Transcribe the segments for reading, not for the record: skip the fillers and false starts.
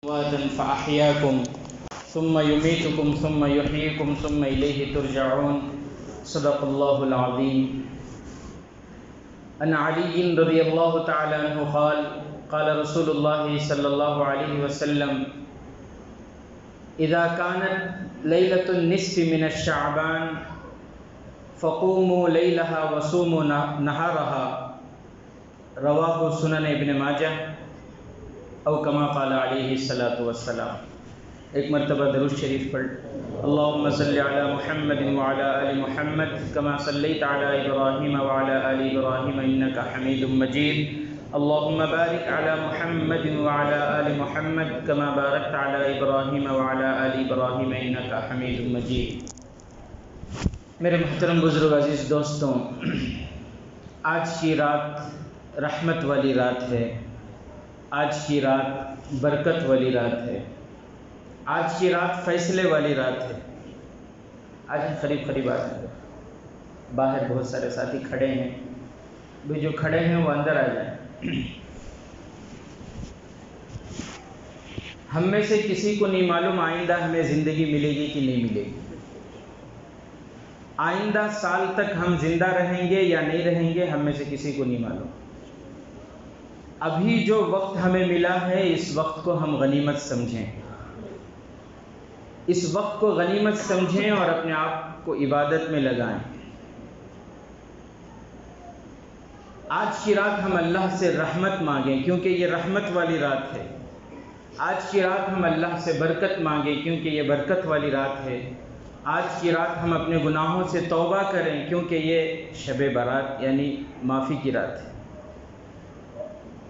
أمواتا فأحياكم ثم يميتكم ثم يحييكم ثم إليه ترجعون صدق الله العظيم. عن علي رضي الله تعالى عنه قال قال رسول الله صلى الله عليه وسلم إذا كانت ليلة النصف من الشعبان فقوموا ليلها وصوموا نهارها رواه سنن ابن ماجہ او کما قال علیہ الصلاۃ والسلام. ایک مرتبہ درود شریف پڑھ. اللہم صلی علی محمد وعلی آل محمد کما صلیت علی ابراہیم وعلی آل ابراہیم انک حمید مجید. اللہم بارک علی محمد وعلی آل محمد کما بارکت علی ابراہیم وعلی آل ابراہیم انک حمید مجید. میرے محترم بزرگ عزیز دوستوں، آج کی رات رحمت والی رات ہے، آج کی رات برکت والی رات ہے، آج کی رات فیصلے والی رات ہے. آج قریب قریب آ جائیں، باہر بہت سارے ساتھی کھڑے ہیں، بھی جو کھڑے ہیں وہ اندر آ جائیں. ہم میں سے کسی کو نہیں معلوم آئندہ ہمیں زندگی ملے گی کہ نہیں ملے گی، آئندہ سال تک ہم زندہ رہیں گے یا نہیں رہیں گے، ہم میں سے کسی کو نہیں معلوم. ابھی جو وقت ہمیں ملا ہے اس وقت کو ہم غنیمت سمجھیں، اس وقت کو غنیمت سمجھیں اور اپنے آپ کو عبادت میں لگائیں. آج کی رات ہم اللہ سے رحمت مانگیں کیونکہ یہ رحمت والی رات ہے. آج کی رات ہم اللہ سے برکت مانگیں کیونکہ یہ برکت والی رات ہے. آج کی رات ہم اپنے گناہوں سے توبہ کریں کیونکہ یہ شب برات یعنی معافی کی رات ہے.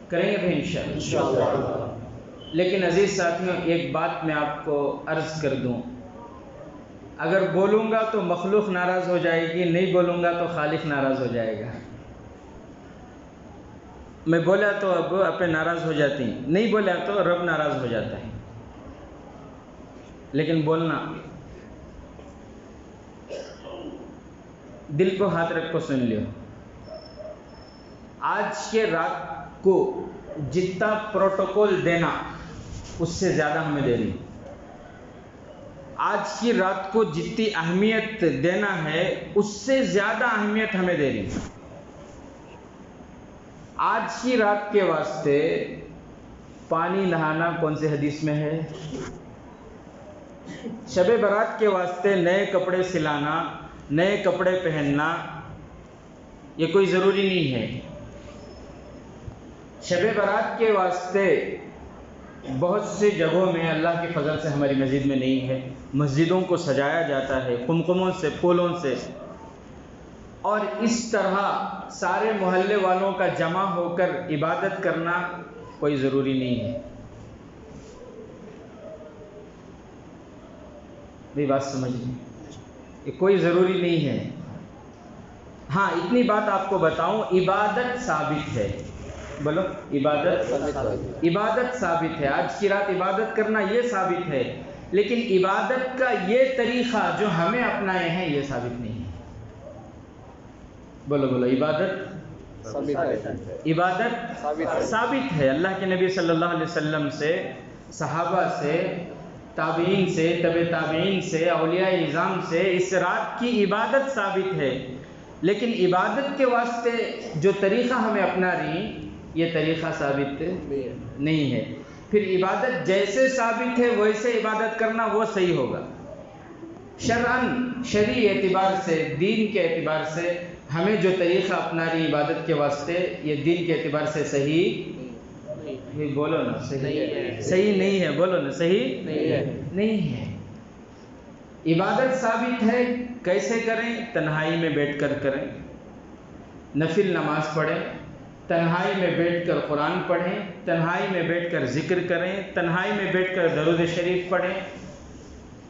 کریں گے بھائی انشاءاللہ. لیکن عزیز ساتھیوں، ایک بات میں آپ کو عرض کر دوں، اگر بولوں گا تو مخلوق ناراض ہو جائے گی، نہیں بولوں گا تو خالق ناراض ہو جائے گا. میں بولا تو اب اپنے ناراض ہو جاتی ہیں، نہیں بولا تو رب ناراض ہو جاتا ہے. لیکن بولنا، دل کو ہاتھ رکھ کو سن لیو. آج کے رات کو جتنا پروٹوکول دینا اس سے زیادہ ہمیں دینی. آج کی رات کو جتنی اہمیت دینا ہے اس سے زیادہ اہمیت ہمیں دینی. آج کی رات کے واسطے پانی نہانا کون سے حدیث میں ہے؟ شب برات کے واسطے نئے کپڑے سلانا، نئے کپڑے پہننا یہ کوئی ضروری نہیں ہے. شب برات کے واسطے بہت سی جگہوں میں اللہ کے فضل سے ہماری مسجد میں نہیں ہے، مسجدوں کو سجایا جاتا ہے قمقموں سے، پھولوں سے، اور اس طرح سارے محلے والوں کا جمع ہو کر عبادت کرنا کوئی ضروری نہیں ہے. میری بات سمجھ لیں، یہ کوئی ضروری نہیں ہے. ہاں اتنی بات آپ کو بتاؤں، عبادت ثابت ہے. بولو عبادت ثابت ہے. آج کی رات عبادت کرنا یہ ثابت ہے، لیکن عبادت کا یہ طریقہ جو ہمیں اپنائے ہیں یہ ثابت نہیں ہے. بولو عبادت ثابت ہے. اللہ کے نبی صلی اللہ علیہ وسلم سے، صحابہ سے، تابعین سے، تبع تابعین سے، اولیاء اعظام سے اس رات کی عبادت ثابت ہے. لیکن عبادت کے واسطے جو طریقہ ہمیں اپنا رہی یہ طریقہ ثابت نہیں ہے. پھر عبادت جیسے ثابت ہے ویسے عبادت کرنا وہ صحیح ہوگا. شرعی اعتبار سے، دین کے اعتبار سے ہمیں جو طریقہ اپنا رہی عبادت کے واسطے یہ دین کے اعتبار سے صحیح بولو نا، صحیح نہیں ہے. بولو نا، صحیح نہیں ہے. عبادت ثابت ہے. کیسے کریں؟ تنہائی میں بیٹھ کر کریں، نفل نماز پڑھیں، تنہائی میں بیٹھ کر قرآن پڑھیں، تنہائی میں بیٹھ کر ذکر کریں، تنہائی میں بیٹھ کر درود شریف پڑھیں،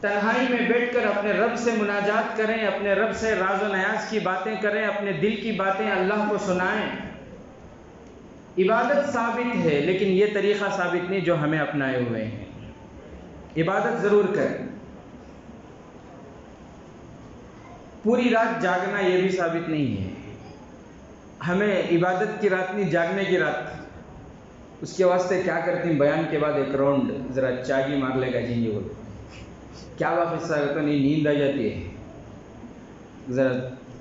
تنہائی میں بیٹھ کر اپنے رب سے مناجات کریں، اپنے رب سے راز و نیاز کی باتیں کریں، اپنے دل کی باتیں اللہ کو سنائیں. عبادت ثابت ہے لیکن یہ طریقہ ثابت نہیں جو ہمیں اپنائے ہوئے ہیں. عبادت ضرور کریں. پوری رات جاگنا یہ بھی ثابت نہیں ہے. ہمیں عبادت کی رات نہیں، جاگنے کی رات. اس کے واسطے کیا کرتی ہیں، بیان کے بعد ایک راؤنڈ ذرا چاگی مار لے گا جی وہ کیا واپس آ تو نہیں، نیند آ جاتی ہے، ذرا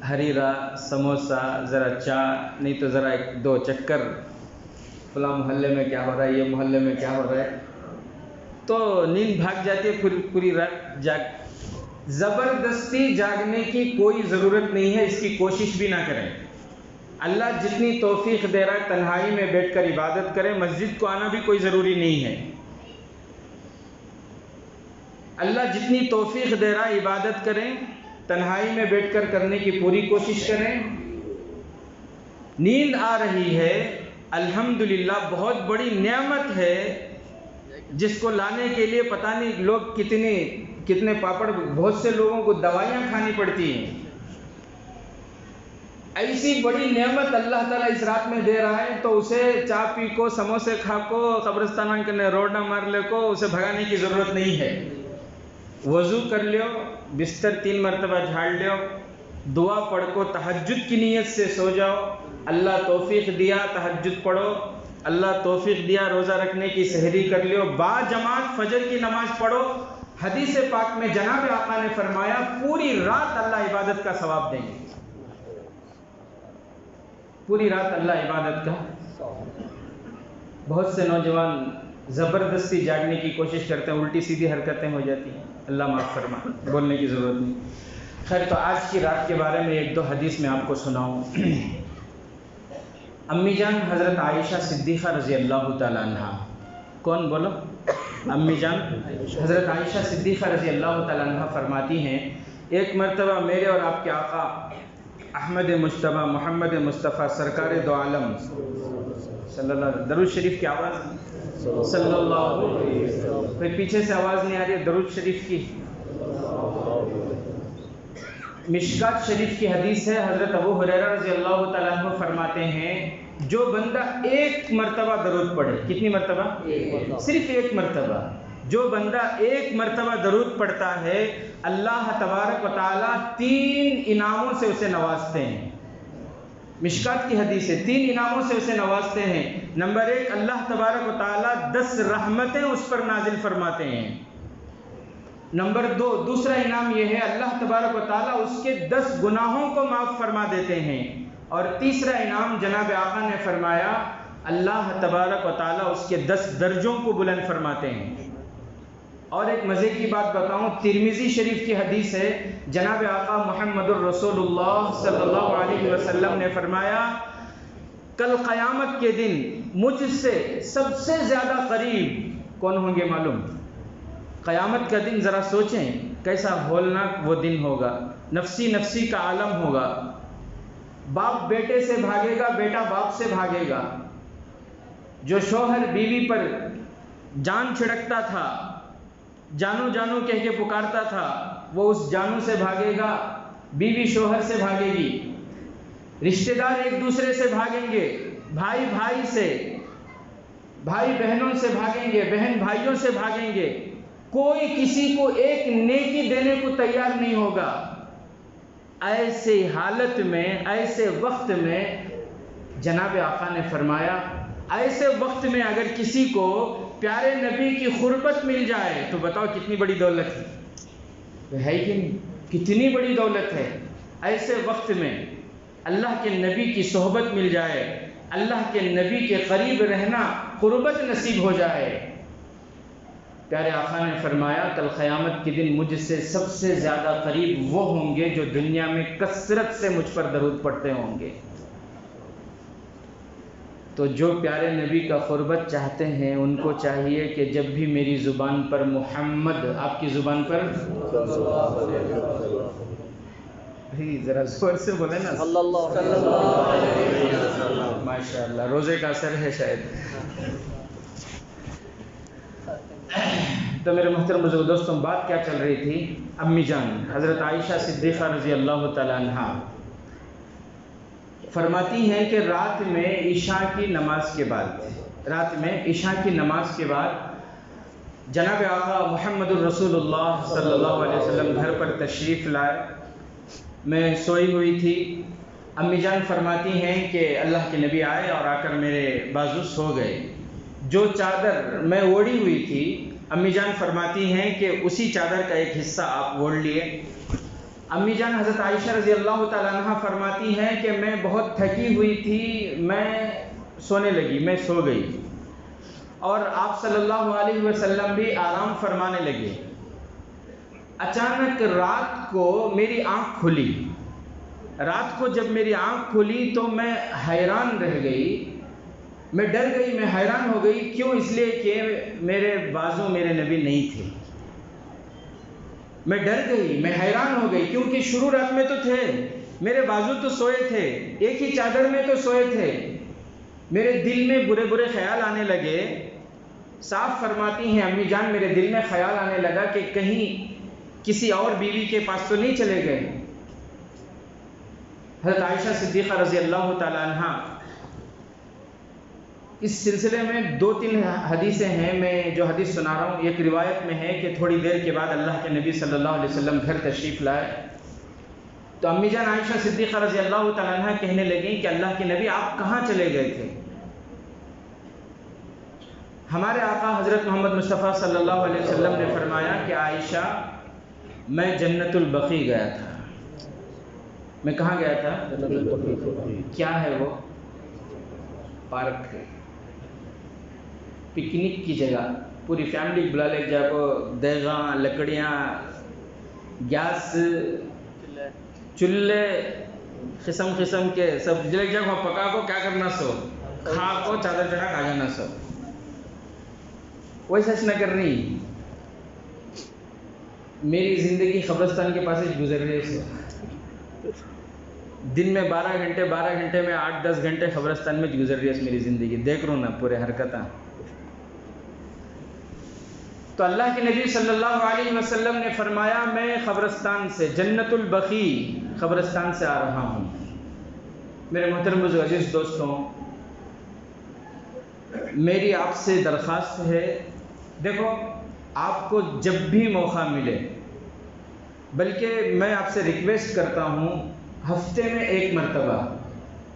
ہریرا سموسا ذرا چائے، نہیں تو ذرا ایک دو چکر فلاں محلے میں کیا ہو رہا ہے، یہ محلے میں کیا ہو رہا ہے، تو نیند بھاگ جاتی ہے، پوری رات زبردستی جاگنے کی کوئی ضرورت نہیں ہے، اس کی کوشش بھی نہ کریں۔ اللہ جتنی توفیق دے رہا ہے تنہائی میں بیٹھ کر عبادت کریں، مسجد کو آنا بھی کوئی ضروری نہیں ہے۔ اللہ جتنی توفیق دے رہا ہے عبادت کریں، تنہائی میں بیٹھ کر کرنے کی پوری کوشش کریں۔ نیند آ رہی ہے، الحمدللہ بہت بڑی نعمت ہے، جس کو لانے کے لیے پتہ نہیں لوگ کتنے پاپڑ، بہت سے لوگوں کو دوائیاں کھانی پڑتی ہیں۔ ایسی بڑی نعمت اللہ تعالیٰ اس رات میں دے رہا ہے تو اسے چا پی کو، سموسے کھا کو، قبرستان کرنے روڈ نہ مار لے کو اسے بھگانے کی ضرورت نہیں ہے۔ وضو کر لیو، بستر 3 مرتبہ جھاڑ لیو، دعا پڑھ کو تہجد کی نیت سے سو جاؤ، اللہ توفیق دیا تہجد پڑھو، اللہ توفیق دیا روزہ رکھنے کی سحری کر لیو، با جماعت فجر کی نماز پڑھو۔ حدیث پاک میں جناب آقا نے فرمایا پوری رات اللہ عبادت کا ثواب دیں گے، پوری رات اللہ عبادت کا۔ بہت سے نوجوان زبردستی جاگنے کی کوشش کرتے ہیں، الٹی سیدھی حرکتیں ہو جاتی ہیں، اللہ معاف فرما، بولنے کی ضرورت نہیں۔ خیر، تو آج کی رات کے بارے میں 1-2 حدیث میں آپ کو سناؤں۔ امی جان حضرت عائشہ صدیقہ رضی اللہ تعالیٰ عنہ، کون بولو؟ امی جان حضرت عائشہ صدیقہ رضی اللہ تعالیٰ عنہ فرماتی ہیں، ایک مرتبہ میرے اور آپ کے آقا احمد مجتبیٰ محمد مصطفیٰ سرکار دو عالم صلی اللہ علیہ وسلم، درود شریف کی آواز صلی اللہ علیہ وسلم، کوئی پیچھے سے آواز نہیں آ رہی ہے درود شریف کی؟ مشکات شریف کی حدیث ہے، حضرت ابو ہریرہ رضی اللہ تعالیٰ عنہ فرماتے ہیں جو بندہ 1 مرتبہ درود پڑھے، کتنی مرتبہ؟ صرف 1 مرتبہ، جو بندہ 1 مرتبہ درود پڑھتا ہے اللہ تبارک و تعالیٰ 3 انعاموں سے اسے نوازتے ہیں۔ مشکات کی حدیث ہے، 3 انعاموں سے اسے نوازتے ہیں۔ نمبر 1، اللہ تبارک و تعالیٰ 10 رحمتیں اس پر نازل فرماتے ہیں۔ نمبر 2، دوسرا انعام یہ ہے اللہ تبارک و تعالیٰ اس کے 10 گناہوں کو معاف فرما دیتے ہیں۔ اور تیسرا انعام جناب آقا نے فرمایا اللہ تبارک و تعالیٰ اس کے 10 درجوں کو بلند فرماتے ہیں۔ اور ایک مزے کی بات بتاؤں، ترمذی شریف کی حدیث ہے، جناب آقا محمد الرسول اللہ صلی اللہ علیہ وسلم نے فرمایا کل قیامت کے دن مجھ سے سب سے زیادہ قریب کون ہوں گے معلوم؟ قیامت کا دن ذرا سوچیں کیسا ہولناک وہ دن ہوگا، نفسی نفسی کا عالم ہوگا، باپ بیٹے سے بھاگے گا، بیٹا باپ سے بھاگے گا، جو شوہر بیوی پر جان چھڑکتا تھا، جانو جانو کہہ کے پکارتا تھا، وہ اس جانو سے بھاگے گا، بیوی شوہر سے بھاگے گی، رشتہ دار ایک دوسرے سے بھاگیں گے، بھائی بھائی سے، بھائی بہنوں سے بھاگیں گے، بہن بھائیوں سے بھاگیں گے، کوئی کسی کو ایک نیکی دینے کو تیار نہیں ہوگا۔ ایسے حالت میں، ایسے وقت میں جناب آقا نے فرمایا ایسے وقت میں اگر کسی کو پیارے نبی کی قربت مل جائے تو بتاؤ کتنی بڑی دولت ہے کہ نہیں؟ کتنی بڑی دولت ہے۔ ایسے وقت میں اللہ کے نبی کی صحبت مل جائے، اللہ کے نبی کے قریب رہنا، قربت نصیب ہو جائے۔ پیارے آقا نے فرمایا کل قیامت کے دن مجھ سے سب سے زیادہ قریب وہ ہوں گے جو دنیا میں کثرت سے مجھ پر درود پڑھتے ہوں گے۔ تو جو پیارے نبی کا قربت چاہتے ہیں ان کو چاہیے کہ جب بھی میری زبان پر محمد، آپ کی زبان پر ذرا زور سے بولے نا صلی اللہ علیہ وسلم، ماشاء اللہ روزے کا اثر ہے شاید۔ تو میرے محترم بزرگ دوستوں، بات کیا چل رہی تھی؟ امی جان حضرت عائشہ صدیقہ رضی اللہ تعالی عنہ فرماتی ہیں کہ رات میں عشاء کی نماز کے بعد جناب آقا محمد الرسول اللہ صلی اللہ علیہ وسلم گھر پر تشریف لائے، میں سوئی ہوئی تھی، امی جان فرماتی ہیں کہ اللہ کے نبی آئے اور آ کر میرے بازو سو گئے۔ جو چادر میں اوڑھی ہوئی تھی، امی جان فرماتی ہیں کہ اسی چادر کا ایک حصہ آپ اوڑھ لیے۔ امی جان حضرت عائشہ رضی اللہ تعالیٰ عنہ فرماتی ہیں کہ میں بہت تھکی ہوئی تھی، میں سونے لگی، میں سو گئی، اور آپ صلی اللہ علیہ وسلم بھی آرام فرمانے لگے۔ اچانک رات کو میری آنکھ کھلی۔ رات کو جب میری آنکھ کھلی تو میں حیران رہ گئی، میں ڈر گئی، میں حیران ہو گئی۔ کیوں؟ اس لیے کہ میرے بازو میرے نبی نہیں تھے۔ میں ڈر گئی، میں حیران ہو گئی، کیونکہ شروع رات میں تو تھے، میرے بازو تو سوئے تھے، ایک ہی چادر میں تو سوئے تھے۔ میرے دل میں برے برے خیال آنے لگے۔ صاف فرماتی ہیں امی جان، میرے دل میں خیال آنے لگا کہ کہیں کسی اور بیوی کے پاس تو نہیں چلے گئے۔ حضرت عائشہ صدیقہ رضی اللہ تعالی عنہ، اس سلسلے میں 2-3 حدیثیں ہیں، میں جو حدیث سنا رہا ہوں، ایک روایت میں ہے کہ تھوڑی دیر کے بعد اللہ کے نبی صلی اللہ علیہ وسلم گھر تشریف لائے تو امی جان عائشہ صدیقہ رضی اللہ تعالیٰ عنہ کہنے لگیں کہ اللہ کے نبی آپ کہاں چلے گئے تھے؟ ہمارے آقا حضرت محمد مصطفیٰ صلی اللہ علیہ وسلم نے فرمایا کہ عائشہ، میں جنت البقیع گیا تھا۔ میں کہاں گیا تھا؟ جنت البقیع۔ کیا ہے وہ؟ پارک ہے، پکنک کی جگہ، پوری فیملی بلا لے جا کو، دیگاں، لکڑیاں، گیس، چولہے قسم قسم کے سب جلک جا کو پکا کو کیا کرنا سو، کھا کو چادر چڑھا کھا جانا سو۔ ویسا نہ کرنی۔ میری زندگی قبرستان کے پاس ہی گزر رہی ہے۔ دن میں 12 گھنٹے میں 8-10 گھنٹے قبرستان میں گزر رہی ہے میری زندگی، دیکھ رہا ہوں نا پورے حرکتاں۔ تو اللہ کے نبی صلی اللہ علیہ وسلم نے فرمایا میں قبرستان سے، جنت البقیع قبرستان سے آ رہا ہوں۔ میرے محترم عزیز دوستوں، میری آپ سے درخواست ہے، دیکھو آپ کو جب بھی موقع ملے، بلکہ میں آپ سے ریکویسٹ کرتا ہوں، ہفتے میں 1 مرتبہ،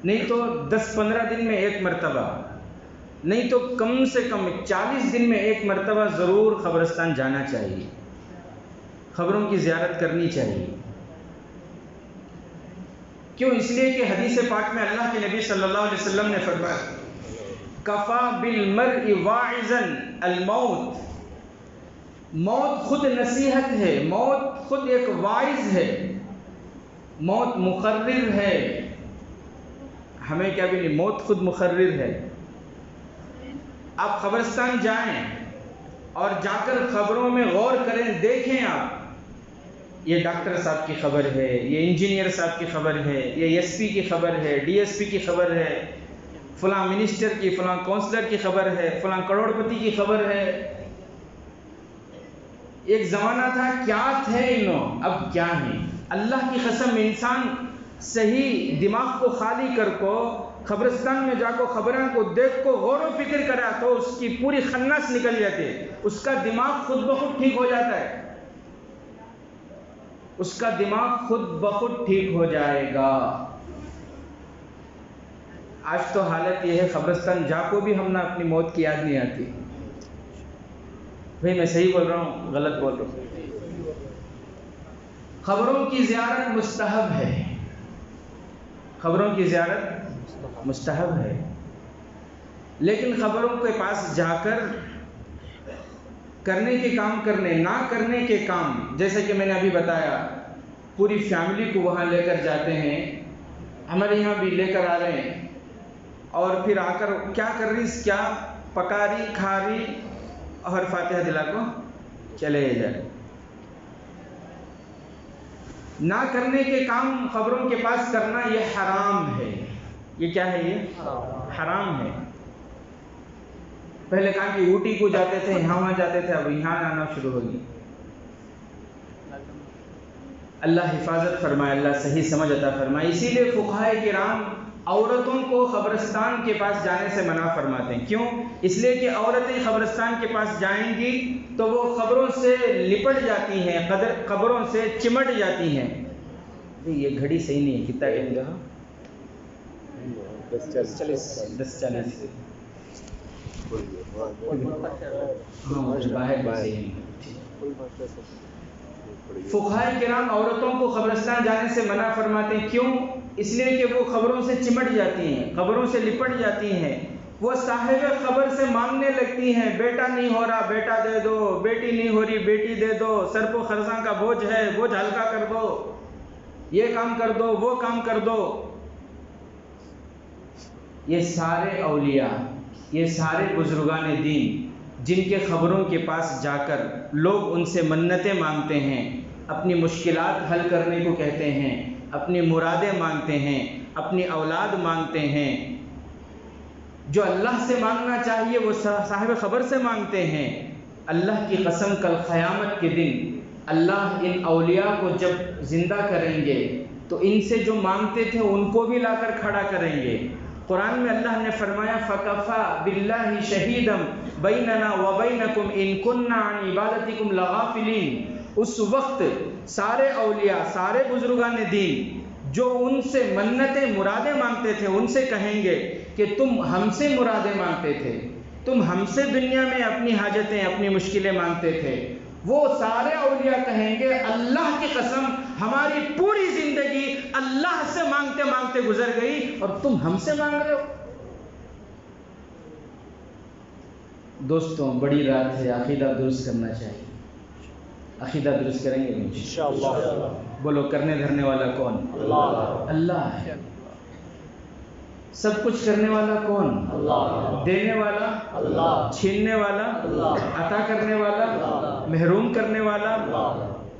نہیں تو 10-15 دن میں 1 مرتبہ، نہیں تو کم سے کم 40 دن میں 1 مرتبہ ضرور قبرستان جانا چاہیے، قبروں کی زیارت کرنی چاہیے۔ کیوں؟ اس لیے کہ حدیث پاک میں اللہ کے نبی صلی اللہ علیہ وسلم نے فرمایا کفا بالمرء واعظا الموت، موت خود نصیحت ہے، موت خود ایک واعظ ہے، موت مقرر ہے، ہمیں کیا بھی نہیں، موت خود مقرر ہے۔ آپ قبرستان جائیں اور جا کر خبروں میں غور کریں، دیکھیں آپ، یہ ڈاکٹر صاحب کی خبر ہے، یہ انجینئر صاحب کی خبر ہے، یہ ایس پی کی خبر ہے، ڈی ایس پی کی خبر ہے، فلاں منسٹر کی، فلاں کونسلر کی خبر ہے، فلاں کروڑ پتی کی خبر ہے۔ ایک زمانہ تھا کیا تھے انہوں، اب کیا ہیں؟ اللہ کی قسم، انسان صحیح دماغ کو خالی کر کو قبرستان میں جا کو خبروں کو دیکھ کو غور و فکر کرا تو اس کی پوری خناس نکل جاتی ہے، اس کا دماغ خود بخود ٹھیک ہو جاتا ہے، اس کا دماغ خود بخود ٹھیک ہو جائے گا۔ آج تو حالت یہ ہے، قبرستان جا کو بھی ہم نے اپنی موت کی یاد نہیں آتی۔ بھئی میں صحیح بول رہا ہوں، غلط بول رہا ہوں؟ خبروں کی زیارت مستحب ہے، خبروں کی زیارت مستحب ہے، لیکن خبروں کے پاس جا کر کرنے کے کام کرنے، نہ کرنے کے کام، جیسے کہ میں نے ابھی بتایا، پوری فیملی کو وہاں لے کر جاتے ہیں، ہمارے یہاں بھی لے کر آ رہے ہیں، اور پھر آ کر کیا کر رہی، کیا پکا رہی، کھا رہی، اور فاتحہ دلا کو چلے جائے۔ نہ کرنے کے کام خبروں کے پاس کرنا یہ حرام ہے۔ یہ کیا ہے؟ یہ حرام ہے۔ پہلے کہا کہ اوٹی کو جاتے تھے، یہاں وہاں جاتے تھے، اب یہاں آنا شروع ہوگی۔ اللہ حفاظت فرمائے، اللہ صحیح سمجھ عطا فرمائے۔ اسی لیے فقہاء کرام عورتوں کو قبرستان کے پاس جانے سے منع فرماتے ہیں۔ کیوں؟ اس لیے کہ عورتیں قبرستان کے پاس جائیں گی تو وہ قبروں سے لپٹ جاتی ہیں، قبروں سے چمٹ جاتی ہیں۔ یہ گھڑی صحیح نہیں ہے، کتنا ٹائم رہا؟ 10:40۔ فقہائے کرام عورتوں کو قبرستان جانے سے منع فرماتے ہیں. کیوں؟ اس لیے کہ وہ قبروں سے چمٹ جاتی ہیں، قبروں سے لپٹ جاتی ہیں، وہ صاحب قبر سے مانگنے لگتی ہیں، بیٹا نہیں ہو رہا بیٹا دے دو، بیٹی نہیں ہو رہی بیٹی دے دو، سر کو خرزاں کا بوجھ ہے بوجھ ہلکا کر دو، یہ کام کر دو وہ کام کر دو. یہ سارے اولیاء، یہ سارے بزرگان دین جن کے قبروں کے پاس جا کر لوگ ان سے منتیں مانگتے ہیں، اپنی مشکلات حل کرنے کو کہتے ہیں، اپنی مرادیں مانگتے ہیں، اپنی اولاد مانگتے ہیں، جو اللہ سے مانگنا چاہیے وہ صاحب قبر سے مانگتے ہیں. اللہ کی قسم کل قیامت کے دن اللہ ان اولیاء کو جب زندہ کریں گے تو ان سے جو مانگتے تھے ان کو بھی لا کر کھڑا کریں گے. قرآن میں اللہ نے فرمایا فَكَفَى بِاللَّهِ شَهِيدًا بَيْنَنَا وَبَيْنَكُمْ إِن كُنَّا عَنْ عِبَادَتِكُمْ لَغَافِلِينَ. اس وقت سارے اولیاء، سارے بزرگان دین جو ان سے منتیں مرادیں مانگتے تھے ان سے کہیں گے کہ تم ہم سے مرادیں مانگتے تھے، تم ہم سے دنیا میں اپنی حاجتیں اپنی مشکلیں مانگتے تھے. وہ سارے اولیاء کہیں گے اللہ کی قسم ہماری پوری زندگی اللہ سے مانگتے مانگتے گزر گئی اور تم ہم سے مانگ رہے ہو. دوستوں بڑی رات ہے، عقیدہ درست کرنا چاہیے. عقیدہ درست کریں گے انشاءاللہ. بولو کرنے دھرنے والا کون؟ اللہ ہے. سب کچھ کرنے والا کون؟ اللہ. دینے والا اللہ، چھیننے والا اللہ، عطا کرنے والا اللہ، محروم کرنے والا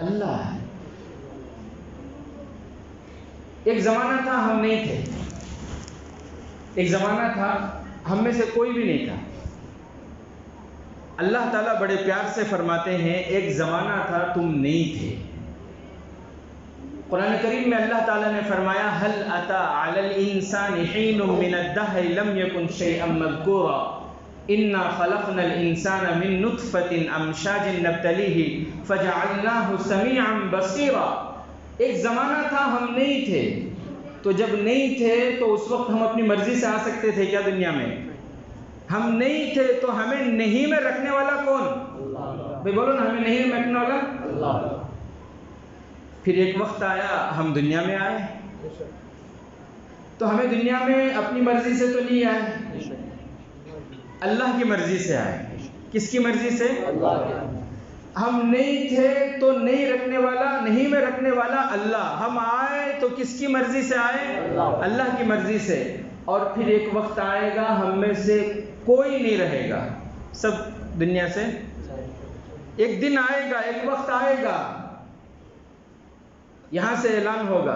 اللہ ہے. ایک زمانہ تھا ہم نہیں تھے، ایک زمانہ تھا ہم میں سے کوئی بھی نہیں تھا. اللہ تعالیٰ بڑے پیار سے فرماتے ہیں ایک زمانہ تھا تم نہیں تھے. قرآن کریم میں اللہ تعالیٰ نے فرمایا هل اتى على الانسان حين من الدهر لم يكن شيئا مذكورا انا خلقنا الانسان من نطفة امشاج نبتليه فجعلناه سميعا بصيرا. ایک زمانہ تھا ہم نہیں تھے، تو جب نہیں تھے تو اس وقت ہم اپنی مرضی سے آ سکتے تھے کیا دنیا میں؟ ہم نہیں تھے تو ہمیں نہیں میں رکھنے والا کون؟ بھائی بولو نا، ہمیں نہیں میں رکھنے والا اللہ. پھر ایک وقت آیا ہم دنیا میں آئے، تو ہمیں دنیا میں اپنی مرضی سے تو نہیں آئے، اللہ کی مرضی سے آئے. کس کی مرضی سے؟ اللہ کی. ہم نہیں تھے تو نہیں رکھنے والا، نہیں میں رکھنے والا اللہ. ہم آئے تو کس کی مرضی سے آئے؟ اللہ کی مرضی سے. اور پھر ایک وقت آئے گا ہم میں سے کوئی نہیں رہے گا، سب دنیا سے ایک دن آئے گا، ایک وقت آئے گا یہاں سے اعلان ہوگا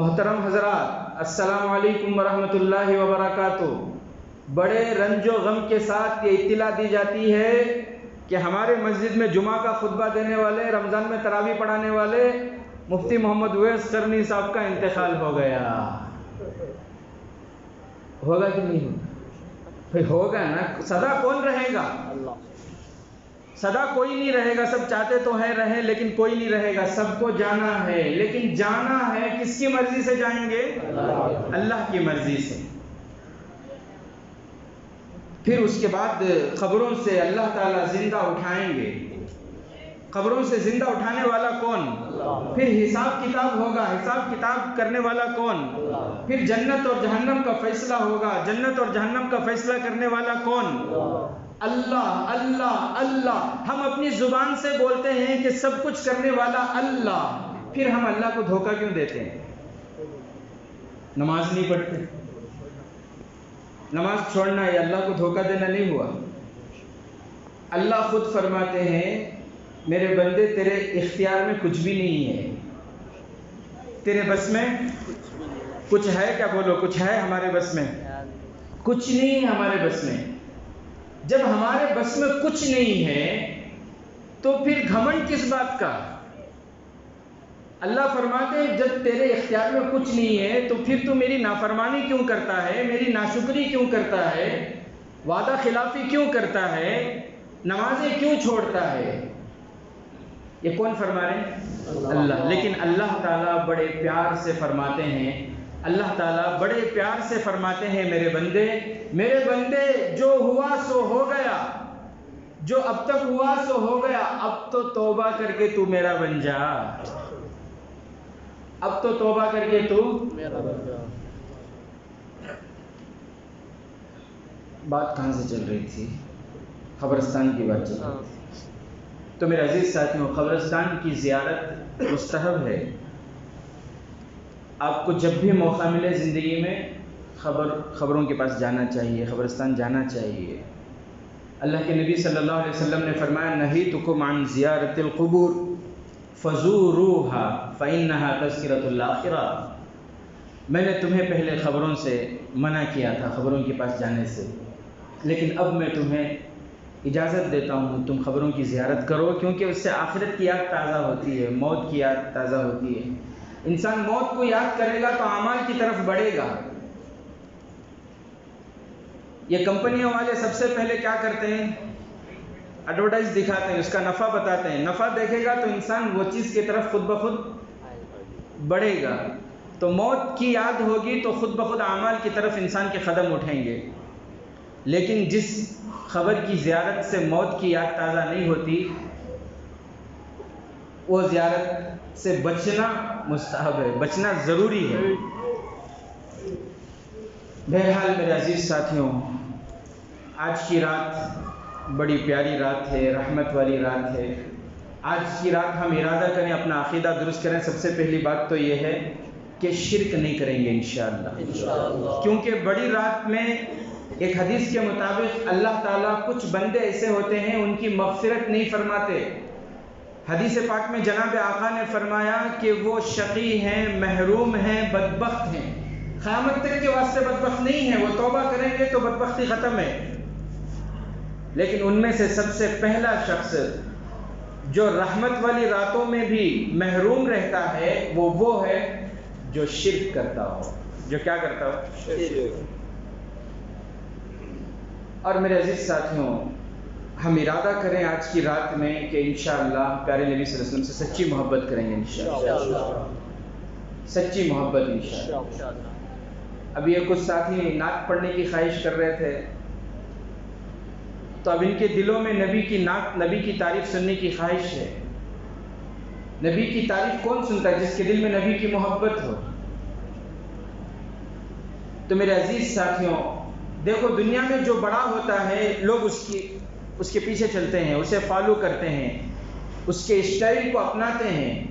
محترم حضرات السلام علیکم ورحمۃ اللہ وبرکاتہ. بڑے رنج و غم کے ساتھ یہ اطلاع دی جاتی ہے کہ ہمارے مسجد میں جمعہ کا خطبہ دینے والے، رمضان میں تراویح پڑھانے والے مفتی محمد اویس قرنی صاحب کا انتقال ہو گیا. ہوگا کہ نہیں ہوگا؟ بھائی ہوگا نا. صدا کون رہے گا؟ صدا کوئی نہیں رہے گا. سب چاہتے تو ہیں رہیں لیکن کوئی نہیں رہے گا. سب کو جانا ہے، لیکن جانا ہے کس کی مرضی سے جائیں گے؟ اللہ کی مرضی سے. پھر اس کے بعد قبروں سے اللہ تعالیٰ زندہ اٹھائیں گے. قبروں سے زندہ اٹھانے والا کون؟ پھر حساب کتاب ہوگا. حساب کتاب کرنے والا کون؟ پھر جنت اور جہنم کا فیصلہ ہوگا. جنت اور جہنم کا فیصلہ کرنے والا کون؟ اللہ. اللہ اللہ ہم اپنی زبان سے بولتے ہیں کہ سب کچھ کرنے والا اللہ، پھر ہم اللہ کو دھوکہ کیوں دیتے ہیں؟ نماز نہیں پڑھتے. نماز چھوڑنا یہ اللہ کو دھوکہ دینا نہیں ہوا. اللہ خود فرماتے ہیں میرے بندے تیرے اختیار میں کچھ بھی نہیں ہے، تیرے بس میں کچھ ہے کیا؟ بولو کچھ ہے ہمارے بس میں؟ کچھ نہیں ہے ہمارے بس میں. جب ہمارے بس میں کچھ نہیں ہے تو پھر گھمنڈ کس بات کا؟ اللہ فرماتے ہیں جب تیرے اختیار میں کچھ نہیں ہے تو پھر تو میری نافرمانی کیوں کرتا ہے، میری ناشکری کیوں کرتا ہے، وعدہ خلافی کیوں کرتا ہے، نمازیں کیوں چھوڑتا ہے؟ یہ کون فرما رہے ہیں؟ اللہ. لیکن اللہ تعالیٰ بڑے پیار سے فرماتے ہیں اللہ تعالیٰ بڑے پیار سے فرماتے ہیں میرے بندے جو ہوا سو ہو گیا، جو اب تک ہوا سو ہو گیا، اب تو توبہ کر کے تو میرا بن جا، اب تو توبہ کر کے تو میرا بن جا۔ بات کہاں سے چل رہی تھی؟ قبرستان کی بات چل رہی تھی۔ تو میرے عزیز ساتھیوں، قبرستان کی زیارت مستحب ہے۔ آپ کو جب بھی موقع ملے زندگی میں خبروں کے پاس جانا چاہیے، قبرستان جانا چاہیے۔ اللہ کے نبی صلی اللہ علیہ وسلم نے فرمایا نہیتکم عن زیارت القبور فزوروها فإنها تذکرۃ الآخرہ۔ میں نے تمہیں پہلے خبروں سے منع کیا تھا، خبروں کے پاس جانے سے، لیکن اب میں تمہیں اجازت دیتا ہوں تم خبروں کی زیارت کرو، کیونکہ اس سے آخرت کی یاد تازہ ہوتی ہے، موت کی یاد تازہ ہوتی ہے۔ انسان موت کو یاد کرے گا تو اعمال کی طرف بڑھے گا۔ یہ کمپنیوں والے سب سے پہلے کیا کرتے ہیں؟ ایڈورٹائز دکھاتے ہیں، اس کا نفع بتاتے ہیں، نفع دیکھے گا تو انسان وہ چیز کی طرف خود بخود بڑھے گا۔ تو موت کی یاد ہوگی تو خود بخود اعمال کی طرف انسان کے قدم اٹھیں گے۔ لیکن جس خبر کی زیارت سے موت کی یاد تازہ نہیں ہوتی، وہ زیارت سے بچنا مستحب ہے، بچنا ضروری ہے۔ بہرحال میرے عزیز ساتھیوں، آج کی رات بڑی پیاری رات ہے، رحمت والی رات ہے۔ آج کی رات ہم ارادہ کریں، اپنا عقیدہ درست کریں۔ سب سے پہلی بات تو یہ ہے کہ شرک نہیں کریں گے انشاءاللہ، کیونکہ بڑی رات میں ایک حدیث کے مطابق اللہ تعالیٰ کچھ بندے ایسے ہوتے ہیں ان کی مغفرت نہیں فرماتے۔ حدیث پاک میں جناب آقا نے فرمایا کہ وہ شقی ہیں، محروم ہیں، بدبخت ہیں، قیامت تک کے واسطے بدبخت نہیں ہیں، وہ توبہ کریں گے تو بدبختی ختم ہے۔ لیکن ان میں سے سب سے پہلا شخص جو رحمت والی راتوں میں بھی محروم رہتا ہے وہ ہے جو شرک کرتا ہو۔ جو کیا کرتا ہو؟ شرک۔ اور میرے عزیز ساتھیوں، ہم ارادہ کریں آج کی رات میں کہ انشاءاللہ پیارے نبی صلی اللہ علیہ وسلم سے سچی محبت کریں گے انشاءاللہ، سچی محبت انشاءاللہ۔ اب یہ کچھ ساتھی نعت پڑھنے کی خواہش کر رہے تھے، تو اب ان کے دلوں میں نبی کی نعت، نبی کی تعریف سننے کی خواہش ہے۔ نبی کی تعریف کون سنتا ہے؟ جس کے دل میں نبی کی محبت ہو۔ تو میرے عزیز ساتھیوں، دیکھو دنیا میں جو بڑا ہوتا ہے لوگ اس کے پیچھے چلتے ہیں، اسے فالو کرتے ہیں، اس کے اسٹائل کو اپناتے ہیں۔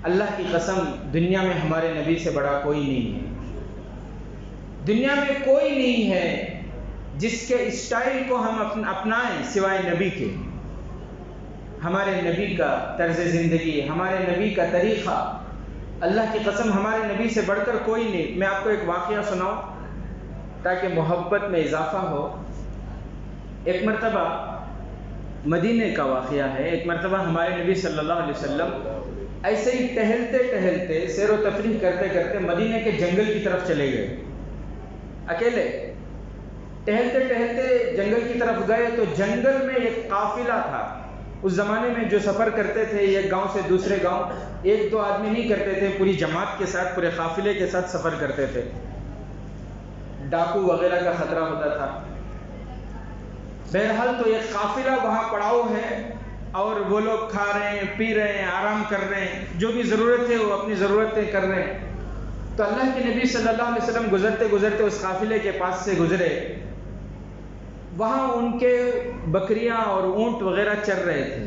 اللہ کی قسم دنیا میں ہمارے نبی سے بڑا کوئی نہیں ہے۔ دنیا میں کوئی نہیں ہے جس کے اسٹائل کو ہم اپنائیں سوائے نبی کے۔ ہمارے نبی کا طرز زندگی، ہمارے نبی کا طریقہ، اللہ کی قسم ہمارے نبی سے بڑھ کر کوئی نہیں۔ میں آپ کو ایک واقعہ سناؤں تاکہ محبت میں اضافہ ہو۔ ایک مرتبہ مدینے کا واقعہ ہے، ایک مرتبہ ہمارے نبی صلی اللہ علیہ وسلم ایسے ہی ٹہلتے ٹہلتے، سیر و تفریح کرتے کرتے مدینے کے جنگل کی طرف چلے گئے، اکیلے ٹہلتے ٹہلتے جنگل کی طرف گئے تو جنگل میں ایک قافلہ تھا۔ اس زمانے میں جو سفر کرتے تھے ایک گاؤں سے دوسرے گاؤں، ایک دو آدمی نہیں کرتے تھے، پوری جماعت کے ساتھ، پورے قافلے کے ساتھ سفر کرتے تھے۔ ڈاکو وغیرہ کا خطرہ ہوتا تھا۔ بہرحال تو ایک قافلہ وہاں پڑاؤ ہے اور وہ لوگ کھا رہے ہیں، پی رہے ہیں، آرام کر رہے ہیں، جو بھی ضرورت ہے وہ اپنی ضرورتیں کر رہے ہیں۔ تو اللہ کے نبی صلی اللہ علیہ وسلم گزرتے گزرتے اس قافلے کے پاس سے گزرے۔ وہاں ان کے بکریاں اور اونٹ وغیرہ چر رہے تھے۔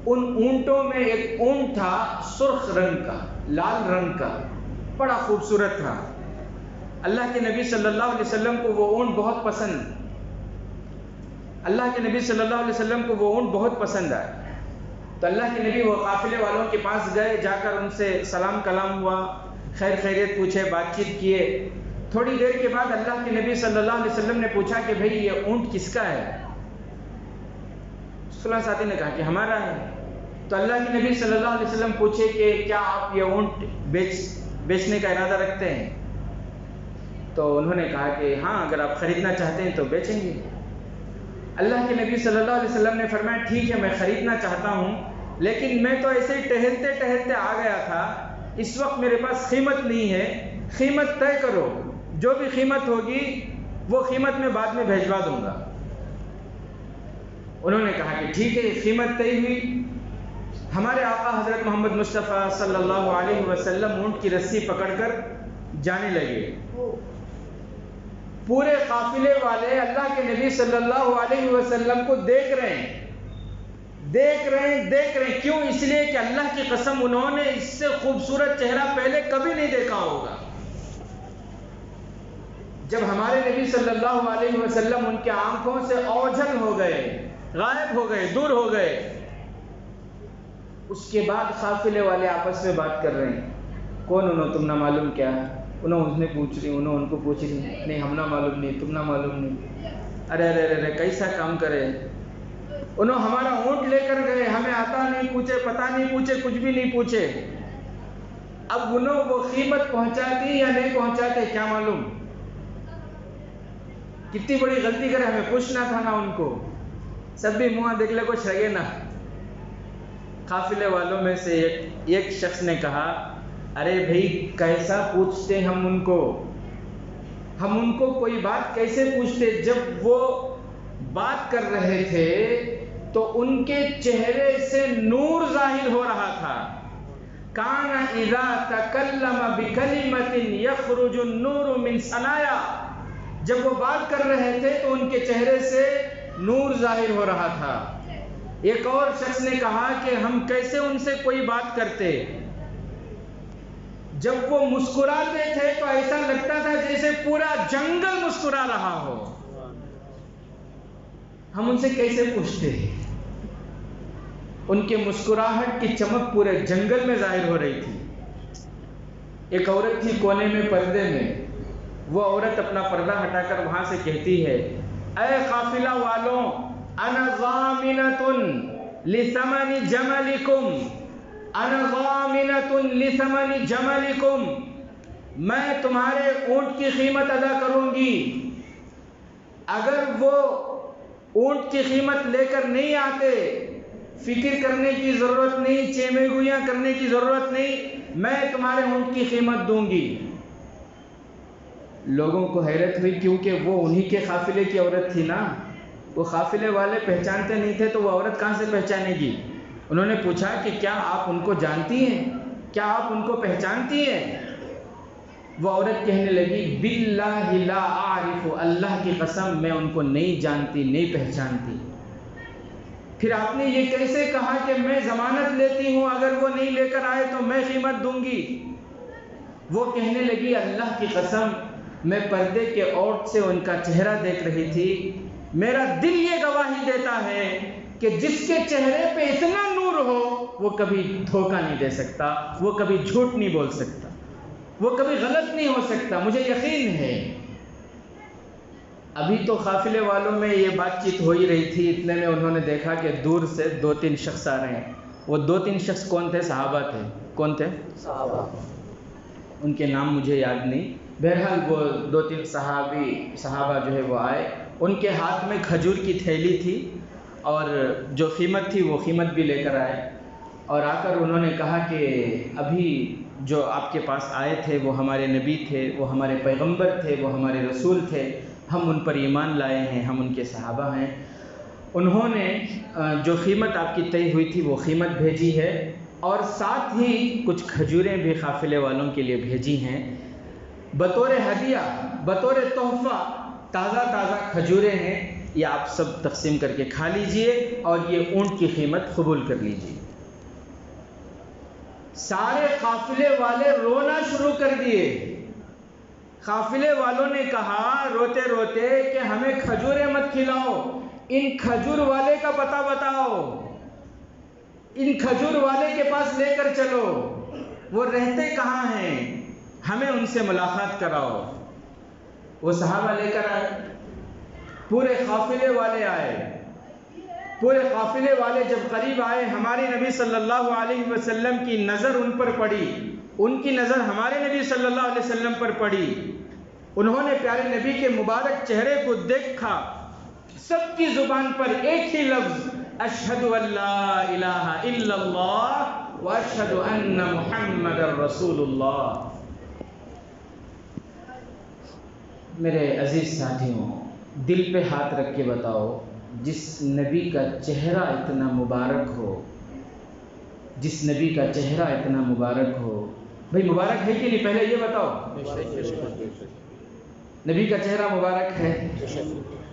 ان اونٹوں میں ایک اونٹ تھا سرخ رنگ کا، لال رنگ کا، بڑا خوبصورت تھا۔ اللہ کے نبی صلی اللہ علیہ وسلم کو وہ اونٹ بہت پسند، اللہ کے نبی صلی اللہ علیہ وسلم کو وہ اونٹ بہت پسند آئے۔ تو اللہ کے نبی وہ قافلے والوں کے پاس گئے، جا کر ان سے سلام کلام ہوا، خیر خیریت پوچھے، بات چیت کیے۔ تھوڑی دیر کے بعد اللہ کے نبی صلی اللہ علیہ وسلم نے پوچھا کہ بھئی یہ اونٹ کس کا ہے؟ فلاں ساتھی نے کہا کہ ہمارا ہے۔ تو اللہ کے نبی صلی اللہ علیہ وسلم پوچھے کہ کیا آپ یہ اونٹ بیچنے کا ارادہ رکھتے ہیں؟ تو انہوں نے کہا کہ ہاں، اگر آپ خریدنا چاہتے ہیں تو بیچیں گے۔ اللہ کے نبی صلی اللہ علیہ وسلم نے فرمایا ٹھیک ہے، میں خریدنا چاہتا ہوں، لیکن میں تو ایسے ہی ٹہلتے ٹہلتے آ گیا تھا، اس وقت میرے پاس قیمت نہیں ہے، قیمت طے کرو، جو بھی قیمت ہوگی وہ قیمت میں بعد میں بھیجوا دوں گا۔ انہوں نے کہا کہ ٹھیک ہے، قیمت طے ہوئی۔ ہمارے آقا حضرت محمد مصطفیٰ صلی اللہ علیہ وسلم اونٹ کی رسی پکڑ کر جانے لگے۔ پورے قافلے والے اللہ کے نبی صلی اللہ علیہ وسلم کو دیکھ رہے ہیں، دیکھ رہے ہیں۔ کیوں؟ اس لیے کہ اللہ کی قسم انہوں نے اس سے خوبصورت چہرہ پہلے کبھی نہیں دیکھا ہوگا۔ جب ہمارے نبی صلی اللہ علیہ وسلم ان کے آنکھوں سے اوجھل ہو گئے، غائب ہو گئے، دور ہو گئے، اس کے بعد قافلے والے آپس میں بات کر رہے ہیں، کون انہوں، تم نہ معلوم کیا؟ انہوں اس نے پوچھ رہی، انہوں ان کو پوچھ رہی، نہیں ہم نہ معلوم نہیں، تم نہ معلوم نہیں۔ ارے ارے ارے کیسا کام کرے، انہوں ہمارا اونٹ لے کر گئے، ہمیں آتا نہیں پوچھے، پتہ نہیں پوچھے، کچھ بھی نہیں پوچھے۔ اب انہوں وہ قیمت پہنچاتی یا نہیں پہنچاتے کیا معلوم، کتنی بڑی غلطی کرے، ہمیں پوچھنا تھا نا ان کو، سب بھی منہ دیکھ لے کچھ لگے نا۔ قافلے والوں میں سے ایک شخص نے کہا، ارے بھائی کیسا پوچھتے ہم ان کو کوئی بات کیسے پوچھتے؟ جب وہ بات کر رہے تھے تو ان کے چہرے سے نور ظاہر ہو رہا تھا۔ کان اذا تکلم بکلمۃ یخرج النور من ثنایا، جب وہ بات کر رہے تھے تو ان کے چہرے سے نور ظاہر ہو رہا تھا۔ ایک اور شخص نے کہا کہ ہم کیسے ان سے کوئی بات کرتے، جب وہ مسکراتے تھے تو ایسا لگتا تھا جیسے پورا جنگل مسکرا رہا ہو، ہم ان سے کیسے پوچھتے؟ ان کے مسکراہٹ کی چمک پورے جنگل میں ظاہر ہو رہی تھی۔ ایک عورت تھی کونے میں پردے میں، وہ عورت اپنا پردہ ہٹا کر وہاں سے کہتی ہے، اے قافلہ والوں، انا ضامنۃ لثمن جملکم، انا ضامنۃ لثمن جملکم، میں تمہارے اونٹ کی قیمت ادا کروں گی، اگر وہ اونٹ کی قیمت لے کر نہیں آتے، فکر کرنے کی ضرورت نہیں، چیمے گویاں کرنے کی ضرورت نہیں، میں تمہارے اونٹ کی قیمت دوں گی۔ لوگوں کو حیرت ہوئی، کیونکہ وہ انہی کے قافلے کی عورت تھی نا، وہ قافلے والے پہچانتے نہیں تھے تو وہ عورت کہاں سے پہچانے گی؟ انہوں نے پوچھا کہ کیا آپ ان کو جانتی ہیں، کیا آپ ان کو پہچانتی ہیں؟ وہ عورت کہنے لگی، باللہ لا اعرف، اللہ کی قسم میں ان کو نہیں جانتی، نہیں پہچانتی۔ پھر آپ نے یہ کیسے کہا کہ میں ضمانت لیتی ہوں، اگر وہ نہیں لے کر آئے تو میں قیمت دوں گی؟ وہ کہنے لگی، اللہ کی قسم میں پردے کے اوٹ سے ان کا چہرہ دیکھ رہی تھی، میرا دل یہ گواہی دیتا ہے کہ جس کے چہرے پہ اتنا نور ہو وہ کبھی دھوکہ نہیں دے سکتا، وہ کبھی جھوٹ نہیں بول سکتا، وہ کبھی غلط نہیں ہو سکتا، مجھے یقین ہے۔ ابھی تو قافلے والوں میں یہ بات چیت ہو ہی رہی تھی، اتنے میں انہوں نے دیکھا کہ دور سے 2-3 شخص آ رہے ہیں۔ وہ 2-3 شخص کون تھے؟ صحابہ تھے۔ کون تھے؟ صحابہ۔ ان کے نام مجھے یاد نہیں، بہرحال وہ 2-3 صحابہ جو ہے وہ آئے، ان کے ہاتھ میں کھجور کی تھیلی تھی اور جو قیمت تھی وہ قیمت بھی لے کر آئے، اور آ کر انہوں نے کہا کہ ابھی جو آپ کے پاس آئے تھے وہ ہمارے نبی تھے، وہ ہمارے پیغمبر تھے، وہ ہمارے رسول تھے، ہم ان پر ایمان لائے ہیں، ہم ان کے صحابہ ہیں۔ انہوں نے جو قیمت آپ کی طے ہوئی تھی وہ قیمت بھیجی ہے، اور ساتھ ہی کچھ کھجوریں بھی قافلے والوں کے لیے بھیجی ہیں بطور ہدیہ، بطور تحفہ۔ تازہ تازہ کھجوریں ہیں، یہ آپ سب تقسیم کر کے کھا لیجئے اور یہ اونٹ کی قیمت قبول کر لیجئے۔ سارے قافلے والے رونا شروع کر دیے۔ قافلے والوں نے کہا روتے روتے کہ ہمیں کھجوریں مت کھلاؤ، ان کھجور والے کا پتہ بتاؤ، ان کھجور والے کے پاس لے کر چلو، وہ رہتے کہاں ہیں، ہمیں ان سے ملاقات کراؤ۔ وہ صحابہ لے کر آئے، پورے قافلے والے آئے۔ پورے قافلے والے جب قریب آئے، ہمارے نبی صلی اللہ علیہ وسلم کی نظر ان پر پڑی، ان کی نظر ہمارے نبی صلی اللہ علیہ وسلم پر پڑی۔ انہوں نے پیارے نبی کے مبارک چہرے کو دیکھا، سب کی زبان پر ایک ہی لفظ، اشہد ان لا الہ الا اللہ واشہد ان محمد رسول اللہ۔ میرے عزیز ساتھیوں، دل پہ ہاتھ رکھ کے بتاؤ، جس نبی کا چہرہ اتنا مبارک ہو، جس نبی کا چہرہ اتنا مبارک ہو، بھئی مبارک ہے کہ نہیں؟ پہلے یہ بتاؤ، نبی کا چہرہ مبارک ہے،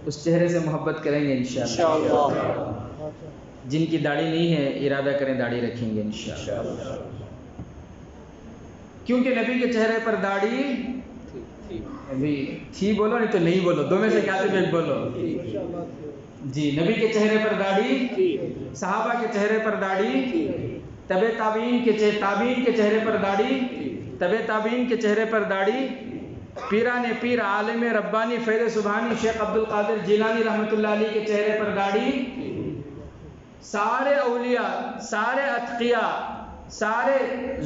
اس چہرے سے محبت کریں گے انشاءاللہ۔ جن کی داڑھی نہیں ہے ارادہ کریں داڑھی رکھیں گے انشاءاللہ، کیونکہ نبی کے چہرے پر داڑھی ابھی تھی، بولو نہیں تو نہیں بولو، دو میں سے کیا تم ایک بولو جی۔ نبی کے چہرے پر داڑھی، صحابہ کے چہرے پر داڑھی، تابعین کے چہرے پر داڑھی، تابعین کے چہرے پر داڑھی، پیران پیر عالم ربانی فیض سبحانی شیخ عبد القادر جیلانی رحمۃ اللہ علیہ کے چہرے پر داڑھی، سارے اولیاء، سارے اتقیاء، سارے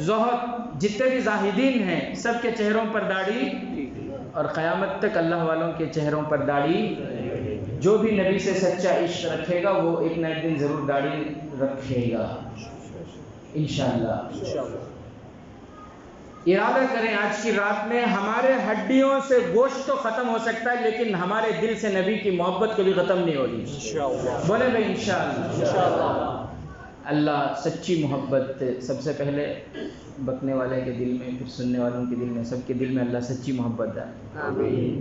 زہد، جتنے بھی زاہدین ہیں سب کے چہروں پر داڑھی، اور قیامت تک اللہ والوں کے چہروں پر داڑھی۔ جو بھی نبی سے سچا عشق رکھے گا وہ ایک نہ ایک دن ضرور داڑھی رکھے گا انشاءاللہ۔ ارادہ کریں آج کی رات میں، ہمارے ہڈیوں سے گوشت تو ختم ہو سکتا ہے لیکن ہمارے دل سے نبی کی محبت کبھی ختم نہیں ہوگی بولے بھائی انشاءاللہ۔ اللہ سچی محبت سب سے پہلے بکنے والے کے دل میں، پھر سننے والوں کے دل میں، سب کے دل میں اللہ سچی محبت ہے۔ آمین۔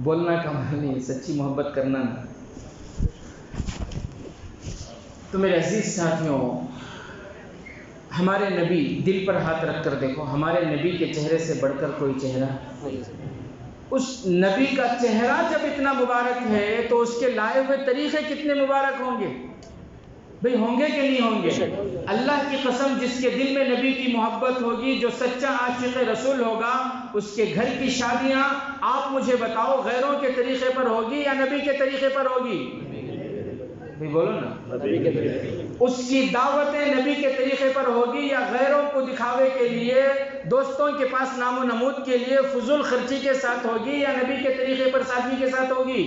بولنا کمال نہیں، سچی محبت کرنا نا۔ تو میرے عزیز ساتھیوں، ہمارے نبی، دل پر ہاتھ رکھ کر دیکھو، ہمارے نبی کے چہرے سے بڑھ کر کوئی چہرہ، اس نبی کا چہرہ جب اتنا مبارک ہے تو اس کے لائے ہوئے طریقے کتنے مبارک ہوں گے بھئی، ہوں گے کہ نہیں ہوں گے؟ اللہ کی قسم، جس کے دل میں نبی کی محبت ہوگی، جو سچا عاشق رسول ہوگا، اس کے گھر کی شادیاں آپ مجھے بتاؤ غیروں کے طریقے پر ہوگی یا نبی کے طریقے پر ہوگی؟ بھی بولو نا، اس کی دعوتیں نبی کے طریقے پر ہوگی یا غیروں کو دکھاوے کے لیے، دوستوں کے پاس نام و نمود کے لیے فضول خرچی کے ساتھ ہوگی یا نبی کے طریقے پر سادگی کے ساتھ ہوگی؟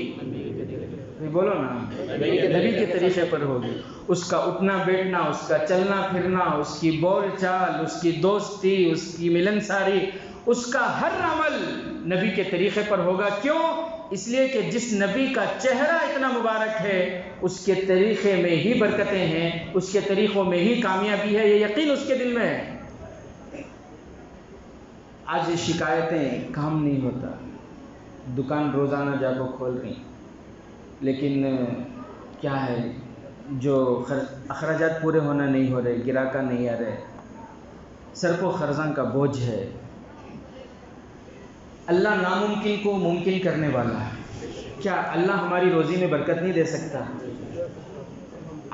بولو نا، نبی کے طریقے پر ہوگی۔ اس کا اٹھنا بیٹھنا، اس کا چلنا پھرنا، اس کی بول چال، اس کی دوستی، اس کی ملنساری، اس کا ہر عمل نبی کے طریقے پر ہوگا۔ کیوں؟ اس لیے کہ جس نبی کا چہرہ اتنا مبارک ہے اس کے طریقے میں ہی برکتیں ہیں، اس کے طریقوں میں ہی کامیابی ہے، یہ یقین اس کے دل میں ہے۔ آج یہ شکایتیں کام نہیں ہوتا، دکان روزانہ جا کو کھول رہی، لیکن کیا ہے، جو اخراجات پورے ہونا نہیں ہو رہے، گراہک نہیں آ رہے، سر کو خرزاں کا بوجھ ہے۔ اللہ ناممکن کو ممکن کرنے والا ہے، کیا اللہ ہماری روزی میں برکت نہیں دے سکتا؟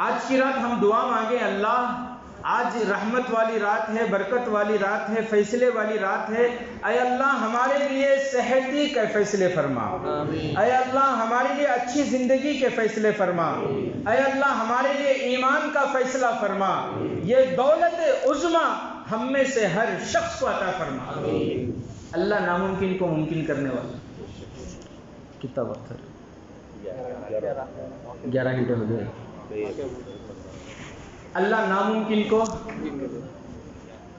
آج کی رات ہم دعا مانگیں، اللہ آج رحمت والی رات ہے، برکت والی رات ہے، فیصلے والی رات ہے، اے اللہ ہمارے لیے صحتی کے فیصلے فرما، اے اللہ ہمارے لیے اچھی زندگی کے فیصلے فرما، اے اللہ ہمارے لیے ایمان کا فیصلہ فرما، یہ دولت عظمی ہم میں سے ہر شخص کو عطا فرما۔ اللہ ناممکن کو ممکن کرنے والا۔ کتنا وقت ہے؟ 11 گھنٹے ہو گئے۔ اللہ ناممکن کو،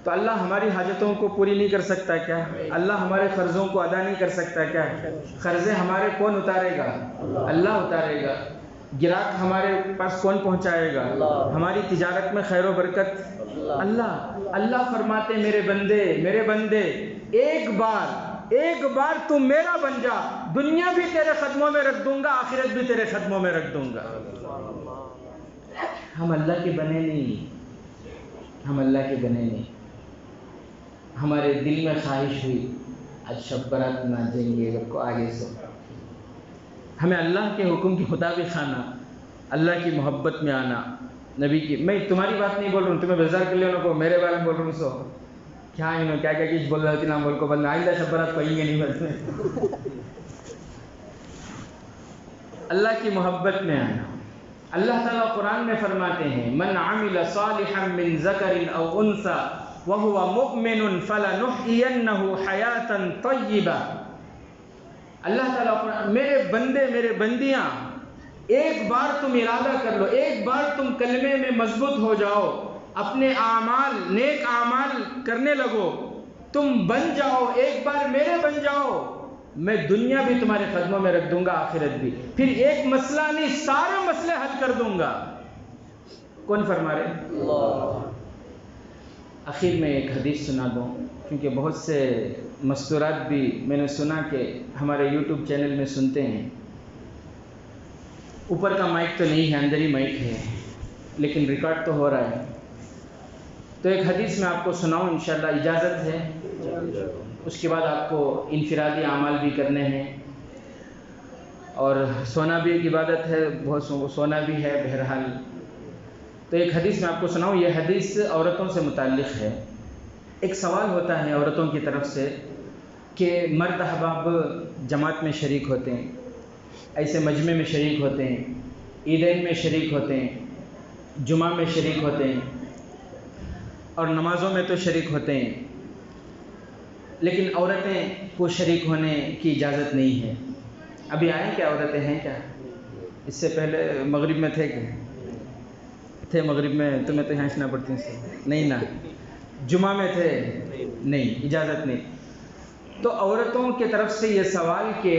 تو اللہ ہماری حاجتوں کو پوری نہیں کر سکتا کیا؟ اللہ ہمارے قرضوں کو ادا نہیں کر سکتا کیا؟ قرضے ہمارے کون اتارے گا؟ اللہ اتارے گا۔ گراہک ہمارے پاس کون پہنچائے گا؟ ہماری تجارت میں خیر و برکت اللہ۔ اللہ فرماتے میرے بندے ایک بار تم میرا بن جا، دنیا بھی تیرے قدموں میں رکھ دوں گا، آخرت بھی تیرے قدموں میں رکھ دوں گا۔ ہم اللہ کے بنے نہیں، ہم اللہ کے بنے نہیں۔ ہمارے دل میں خواہش ہوئی آج شب برات ناچیں گے رب کو آگے سے، ہمیں اللہ کے حکم کے مطابق آنا، اللہ کی محبت میں آنا، نبی کی۔ میں تمہاری بات نہیں بول رہا ہوں، تمہیں بیزار کر لیا انہوں کو، میرے بارے میں بول رہا ہوں۔ سو کیا انہوں کیا کچھ بول رہا ہوتی نام بول کو بلنا، آئندہ شب برات کہیں گے نہیں بلنے۔ اللہ کی محبت میں آنا۔ اللہ تعالیٰ قرآن میں فرماتے ہیں من عمل صالحا من ذکر او انثى وهو مؤمن فلنحيينه حیاتا طیبہ۔ اللہ تعالیٰ میرے بندے میرے بندیاں، ایک بار تم ارادہ کر لو، ایک بار تم کلمے میں مضبوط ہو جاؤ، اپنے اعمال نیک اعمال کرنے لگو، تم بن جاؤ، ایک بار میرے بن جاؤ، میں دنیا بھی تمہارے قدموں میں رکھ دوں گا، آخرت بھی، پھر ایک مسئلہ نہیں سارے مسئلے حل کر دوں گا۔ کون فرما رہے؟ اللہ۔ آخر میں ایک حدیث سنا دوں، کیونکہ بہت سے مستورات بھی میں نے سنا کہ ہمارے یوٹیوب چینل میں سنتے ہیں۔ اوپر کا مائک تو نہیں ہے، اندر ہی مائک ہے، لیکن ریکارڈ تو ہو رہا ہے۔ تو ایک حدیث میں آپ کو سناؤں انشاءاللہ، اجازت ہے؟ اس کے بعد آپ کو انفرادی اعمال بھی کرنے ہیں، اور سونا بھی ایک عبادت ہے، بہت سونا بھی ہے بہرحال۔ تو ایک حدیث میں آپ کو سناؤں، یہ حدیث عورتوں سے متعلق ہے۔ ایک سوال ہوتا ہے عورتوں کی طرف سے کہ مرد احباب جماعت میں شریک ہوتے ہیں، ایسے مجمع میں شریک ہوتے ہیں، عیدین میں شریک ہوتے ہیں، جمعہ میں شریک ہوتے ہیں، اور نمازوں میں تو شریک ہوتے ہیں، لیکن عورتیں کو شریک ہونے کی اجازت نہیں ہے۔ ابھی آئیں کیا عورتیں ہیں کیا؟ اس سے پہلے مغرب میں تھے کہ تھے؟ مغرب میں تمہیں تو ہنسنا پڑتی ہے نہیں نا؟ جمعہ میں تھے؟ نہیں، اجازت نہیں۔ تو عورتوں کی طرف سے یہ سوال کہ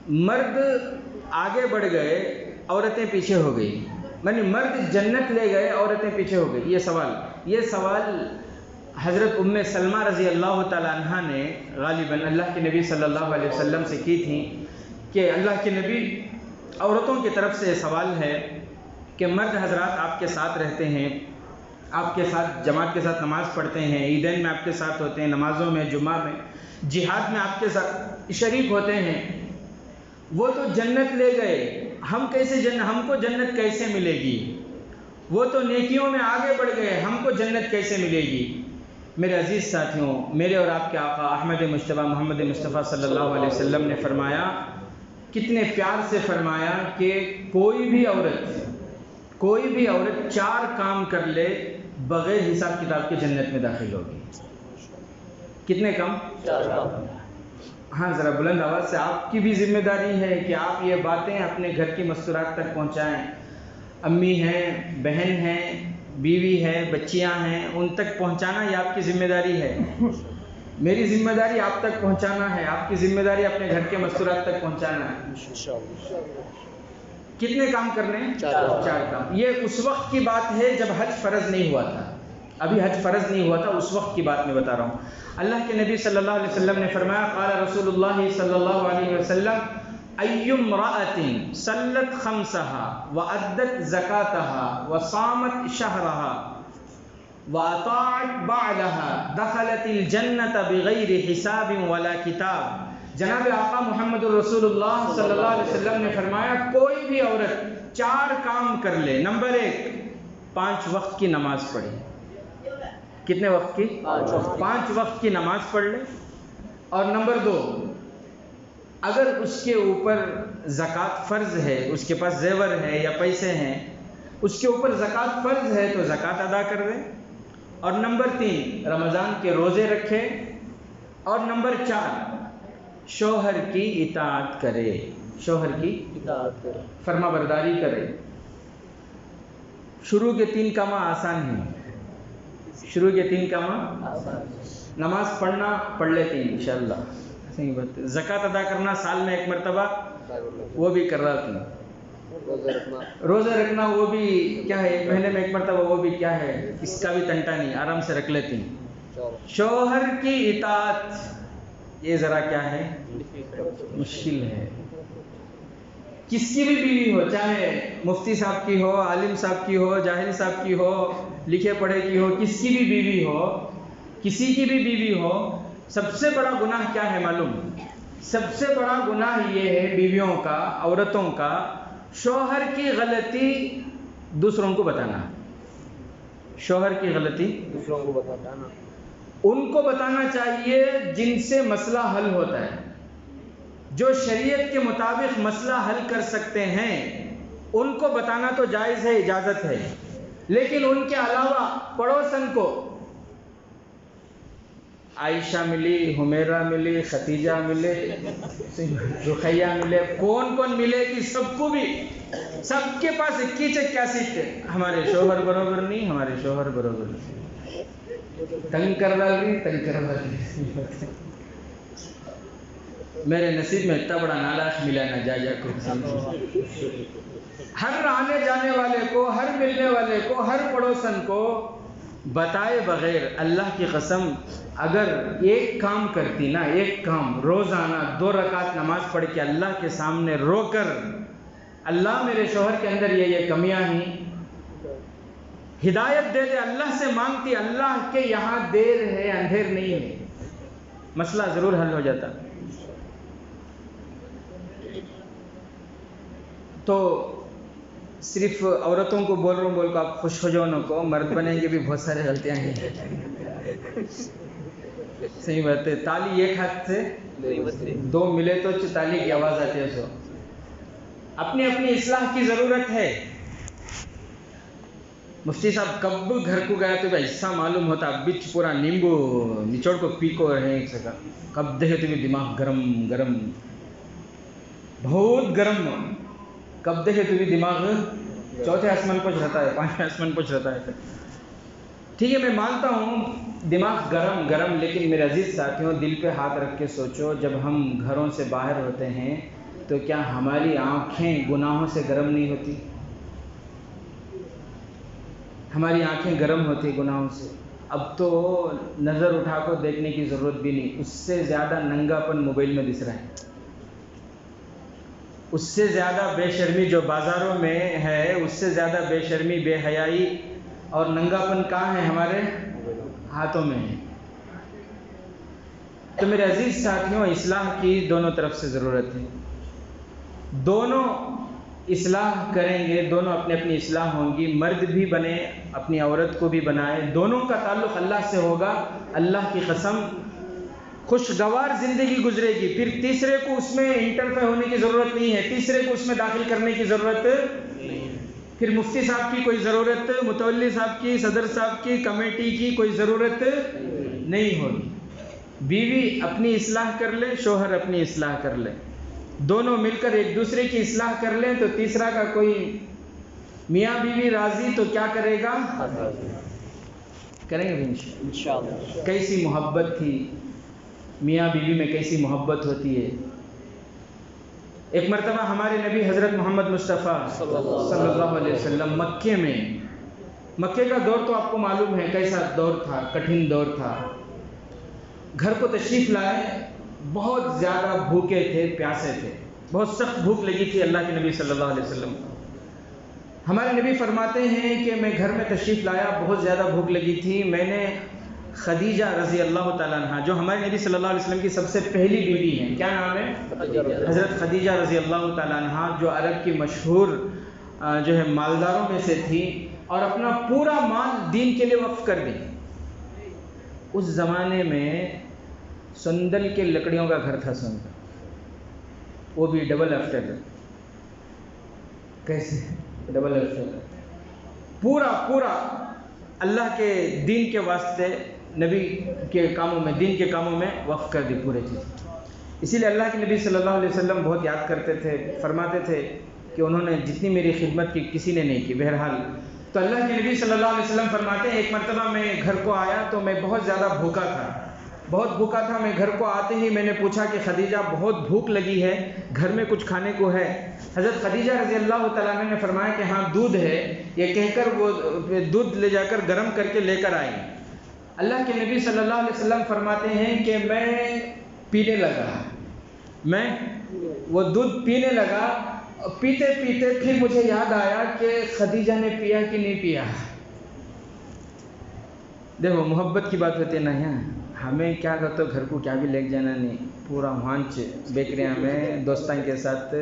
مرد آگے بڑھ گئے، عورتیں پیچھے ہو گئی، یعنی مرد جنت لے گئے، عورتیں پیچھے ہو گئی، یہ سوال حضرت ام سلمہ رضی اللہ تعالی عنہ نے غالباً اللہ کے نبی صلی اللہ علیہ وسلم سے کی تھی کہ اللہ کے نبی، عورتوں کی طرف سے سوال ہے کہ مرد حضرات آپ کے ساتھ رہتے ہیں، آپ کے ساتھ جماعت کے ساتھ نماز پڑھتے ہیں، عیدین میں آپ کے ساتھ ہوتے ہیں، نمازوں میں، جمعہ میں، جہاد میں آپ کے ساتھ شریک ہوتے ہیں، وہ تو جنت لے گئے، ہم کو جنت کیسے ملے گی؟ وہ تو نیکیوں میں آگے بڑھ گئے، ہم کو جنت کیسے ملے گی؟ میرے عزیز ساتھیوں، میرے اور آپ کے آقا احمد مجتبیٰ محمد مصطفیٰ صلی اللہ علیہ وسلم نے فرمایا، کتنے پیار سے فرمایا کہ کوئی بھی عورت 4 کام کر لے بغیر حساب کتاب کے جنت میں داخل ہوگی۔ کتنے کام؟ 4 کام۔ ہاں، ذرا بلند آواز سے، آپ کی بھی ذمہ داری ہے کہ آپ یہ باتیں اپنے گھر کی مستورات تک پہنچائیں۔ امی ہیں، بہن ہیں، بیوی ہے، بچیاں ہیں، ان تک پہنچانا یہ آپ کی ذمہ داری ہے۔ میری ذمہ داری آپ تک پہنچانا ہے، آپ کی ذمہ داری اپنے گھر کے مستورات تک پہنچانا ہے۔ کتنے کام کرنے ہیں؟ 4 کام۔ یہ اس وقت کی بات ہے جب حج فرض نہیں ہوا تھا، ابھی حج فرض نہیں ہوا تھا، اس وقت کی بات میں بتا رہا ہوں۔ اللہ کے نبی صلی اللہ علیہ وسلم نے فرمایا، قال رسول اللہ صلی اللہ علیہ وسلم، ای امرأۃ صلت خمسها وأدت زکاتها وصامت شهرها وأطاعت بعلها دخلت الجنة بغیر حساب ولا کتاب۔ جناب آقا محمد الرسول اللہ صلی اللہ علیہ وسلم نے فرمایا، کوئی بھی عورت 4 کام کر لے۔ نمبر 1، 5 وقت کی نماز پڑھے۔ کتنے وقت کی؟ 5 وقت کی نماز پڑھ لے۔ اور نمبر 2، اگر اس کے اوپر زکوٰۃ فرض ہے، اس کے پاس زیور ہے یا پیسے ہیں، اس کے اوپر زکوٰۃ فرض ہے تو زکوٰۃ ادا کر دے۔ اور نمبر 3، رمضان کے روزے رکھے۔ اور نمبر 4، شوہر کی اطاعت کرے، فرما برداری کرے۔ شروع کے 3 کام آسان ہیں، نماز پڑھنا پڑھ لیتے ہیں انشاءاللہ، صحیح بات ہے۔ زکوٰۃ ادا کرنا سال میں 1 مرتبہ، وہ بھی کر رہا تھا۔ روزہ رکھنا وہ بھی کیا ہے، 1 مہینے میں 1 مرتبہ، وہ بھی کیا ہے، اس کا بھی ٹنٹا نہیں، آرام سے رکھ لیتے ہیں۔ شوہر کی اطاعت، یہ ذرا کیا ہے، مشکل ہے۔ کس کی بھی بیوی ہو، چاہے مفتی صاحب کی ہو، عالم صاحب کی ہو، جاہل صاحب کی ہو، لکھے پڑھے کی ہو، کس کی بھی بیوی ہو، کسی کی بھی بیوی ہو، سب سے بڑا گناہ کیا ہے معلوم؟ سب سے بڑا گناہ یہ ہے بیویوں کا، عورتوں کا، شوہر کی غلطی دوسروں کو بتانا۔ شوہر کی غلطی دوسروں کو بتانا، ان کو بتانا چاہیے جن سے مسئلہ حل ہوتا ہے، جو شریعت کے مطابق مسئلہ حل کر سکتے ہیں، ان کو بتانا تو جائز ہے، اجازت ہے، لیکن ان کے علاوہ پڑوسن کو، عائشہ ملی، حمیرہ ملی، ختیجہ ملے، رقیہ ملے، کون ملے کہ سب کو بھی، سب کے پاس 21 ہمارے شوہر برابر نہیں، ہمارے شوہر برابر نہیں، تنگ کر ڈال رہی، میرے نصیب میں اتنا بڑا نالاش ملا نہ جا کو. ہر آنے جانے والے کو، ہر ملنے والے کو، ہر پڑوسن کو بتائے بغیر اللہ کی قسم اگر ایک کام کرتی نا، ایک کام روزانہ 2 رکعت نماز پڑھ کے اللہ کے سامنے رو کر اللہ میرے شوہر کے اندر یہ کمیاں ہیں، ہدایت دے دے، اللہ سے مانگتی اللہ کے یہاں دیر ہے اندھیر نہیں ہے، مسئلہ ضرور حل ہو جاتا. تو صرف عورتوں کو بول رہا ہوں، بول کو آپ خوش ہو جاؤ، کو مرد بنیں گے بھی بہت سارے غلطیاں ہیں. صحیح بات ہے. تالی ایک ہاتھ سے 2 ملے تو تالی کی آواز آتی ہے. سو اپنی اپنی اصلاح کی ضرورت ہے. مفتی صاحب کب گھر کو گیا تو ایسا معلوم ہوتا بچ پورا نیمبو نچوڑ کو پی کو رہے ایک سکا. کب دیکھے تو دماغ گرم گرم، بہت گرم. کب دیکھے تو دماغ 4تھے آسمان پہ رہتا ہے، 5ویں آسمان پہ رہتا ہے. ٹھیک ہے، میں مانتا ہوں دماغ گرم گرم، لیکن میرے عزیز ساتھیوں دل پہ ہاتھ رکھ کے سوچو، جب ہم گھروں سے باہر ہوتے ہیں تو کیا ہماری آنکھیں گناہوں سے گرم نہیں ہوتی؟ ہماری آنکھیں گرم ہوتی گناہوں سے. اب تو نظر اٹھا کو دیکھنے کی ضرورت بھی نہیں، اس سے زیادہ ننگا پن موبائل میں دکھ رہا ہے. اس سے زیادہ بے شرمی جو بازاروں میں ہے، اس سے زیادہ بے شرمی، بے حیائی اور ننگا پن کہاں ہے؟ ہمارے ہاتھوں میں ہے. تو میرے عزیز ساتھیوں اصلاح کی دونوں طرف سے ضرورت ہے. دونوں اصلاح کریں گے، دونوں اپنی اپنی اصلاح ہوں گی. مرد بھی بنے، اپنی عورت کو بھی بنائے، دونوں کا تعلق اللہ سے ہوگا. اللہ کی قسم خوشگوار زندگی گزرے گی. پھر تیسرے کو اس میں انٹرفیئر ہونے کی ضرورت نہیں ہے، تیسرے کو اس میں داخل کرنے کی ضرورت نہیں ہے. پھر مفتی صاحب کی کوئی ضرورت، متولی صاحب کی، صدر صاحب کی، کمیٹی کی کوئی ضرورت نہیں ہوگی. بیوی اپنی اصلاح کر لے، شوہر اپنی اصلاح کر لے، دونوں مل کر ایک دوسرے کی اصلاح کر لیں تو تیسرا کا کوئی میاں بیوی راضی تو کیا کرے گا؟ کریں گے انشاءاللہ. کیسی محبت تھی میاں بیوی میں، کیسی محبت ہوتی ہے. ایک مرتبہ ہمارے نبی حضرت محمد مصطفیٰ صلی اللہ علیہ وسلم مکے کا دور تو آپ کو معلوم ہے کیسا دور تھا، کٹھن دور تھا. گھر کو تشریف لائے، بہت زیادہ بھوکے تھے، پیاسے تھے، بہت سخت بھوک لگی تھی اللہ کے نبی صلی اللہ علیہ وسلم. ہمارے نبی فرماتے ہیں کہ میں گھر میں تشریف لایا، بہت زیادہ بھوک لگی تھی. میں نے خدیجہ رضی اللہ تعالیٰ عنہ، جو ہمارے نبی صلی اللہ علیہ وسلم کی سب سے پہلی بیوی ہیں، کیا نام ہے؟ حضرت خدیجہ رضی اللہ تعالیٰ عنہ، جو عرب کی مشہور جو ہے مالداروں میں سے تھی، اور اپنا پورا مال دین کے لیے وقف کر دی. اس زمانے میں سندل کے لکڑیوں کا گھر تھا، سندل، وہ بھی ڈبل آفٹر. کیسے ڈبل آفٹر؟ پورا اللہ کے دین کے واسطے، نبی کے کاموں میں، دین کے کاموں میں وقف کر دی پورے چیز. اسی لیے اللہ کے نبی صلی اللہ علیہ وسلم بہت یاد کرتے تھے، فرماتے تھے کہ انہوں نے جتنی میری خدمت کی کسی نے نہیں کی. بہرحال تو اللہ کے نبی صلی اللہ علیہ وسلم فرماتے ہیں ایک مرتبہ میں گھر کو آیا تو میں بہت زیادہ بھوکا تھا. میں گھر کو آتے ہی میں نے پوچھا کہ خدیجہ بہت بھوک لگی ہے، گھر میں کچھ کھانے کو ہے؟ حضرت خدیجہ رضی اللہ تعالیٰ عنہ نے فرمایا کہ ہاں دودھ ہے. یہ کہہ کر وہ دودھ لے جا کر گرم کر کے لے کر آئی. اللہ کے نبی صلی اللہ علیہ وسلم فرماتے ہیں کہ میں پینے لگا، میں وہ دودھ پینے لگا. پیتے پیتے پھر مجھے یاد آیا کہ خدیجہ نے پیا کہ نہیں پیا. دیکھو محبت کی بات ہوتی ہے نا. ہمیں کیا کرتے گھر کو کیا بھی لے جانا نہیں، پورا وانچ بیکریاں میں دوستان کے ساتھ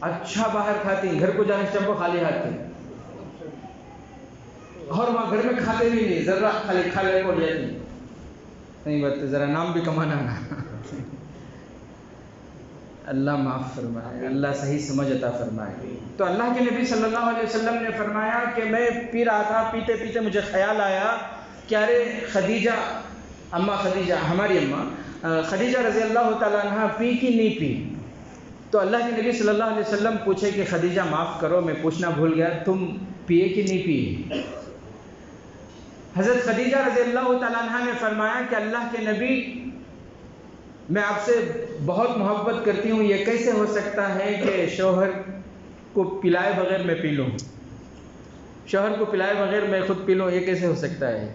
اچھا باہر کھاتی، گھر کو جانے سے خالی ہاتھ تھے، اور وہاں گھر میں کھاتے بھی نہیں، ذرا خالی کھا لے کو لیا نہیں. بات ذرا نام بھی کمانا نا. اللہ معاف فرمائے، اللہ صحیح سمجھ عطا فرمائے. تو اللہ کے نبی صلی اللہ علیہ وسلم نے فرمایا کہ میں پی رہا تھا، پیتے پیتے مجھے خیال آیا کہ ارے خدیجہ، اماں خدیجہ، ہماری اماں خدیجہ رضی اللہ تعالیٰ عنہ پی کی نہیں پی. تو اللہ کے نبی صلی اللہ علیہ وسلم پوچھے کہ خدیجہ معاف کرو، میں پوچھنا بھول گیا، تم پیے کہ نہیں پی؟ حضرت خدیجہ رضی اللہ تعالیٰ عنہ نے فرمایا کہ اللہ کے نبی، میں آپ سے بہت محبت کرتی ہوں، یہ کیسے ہو سکتا ہے کہ شوہر کو پلائے بغیر میں پی لوں، شوہر کو پلائے بغیر میں خود پی لوں، یہ کیسے ہو سکتا ہے؟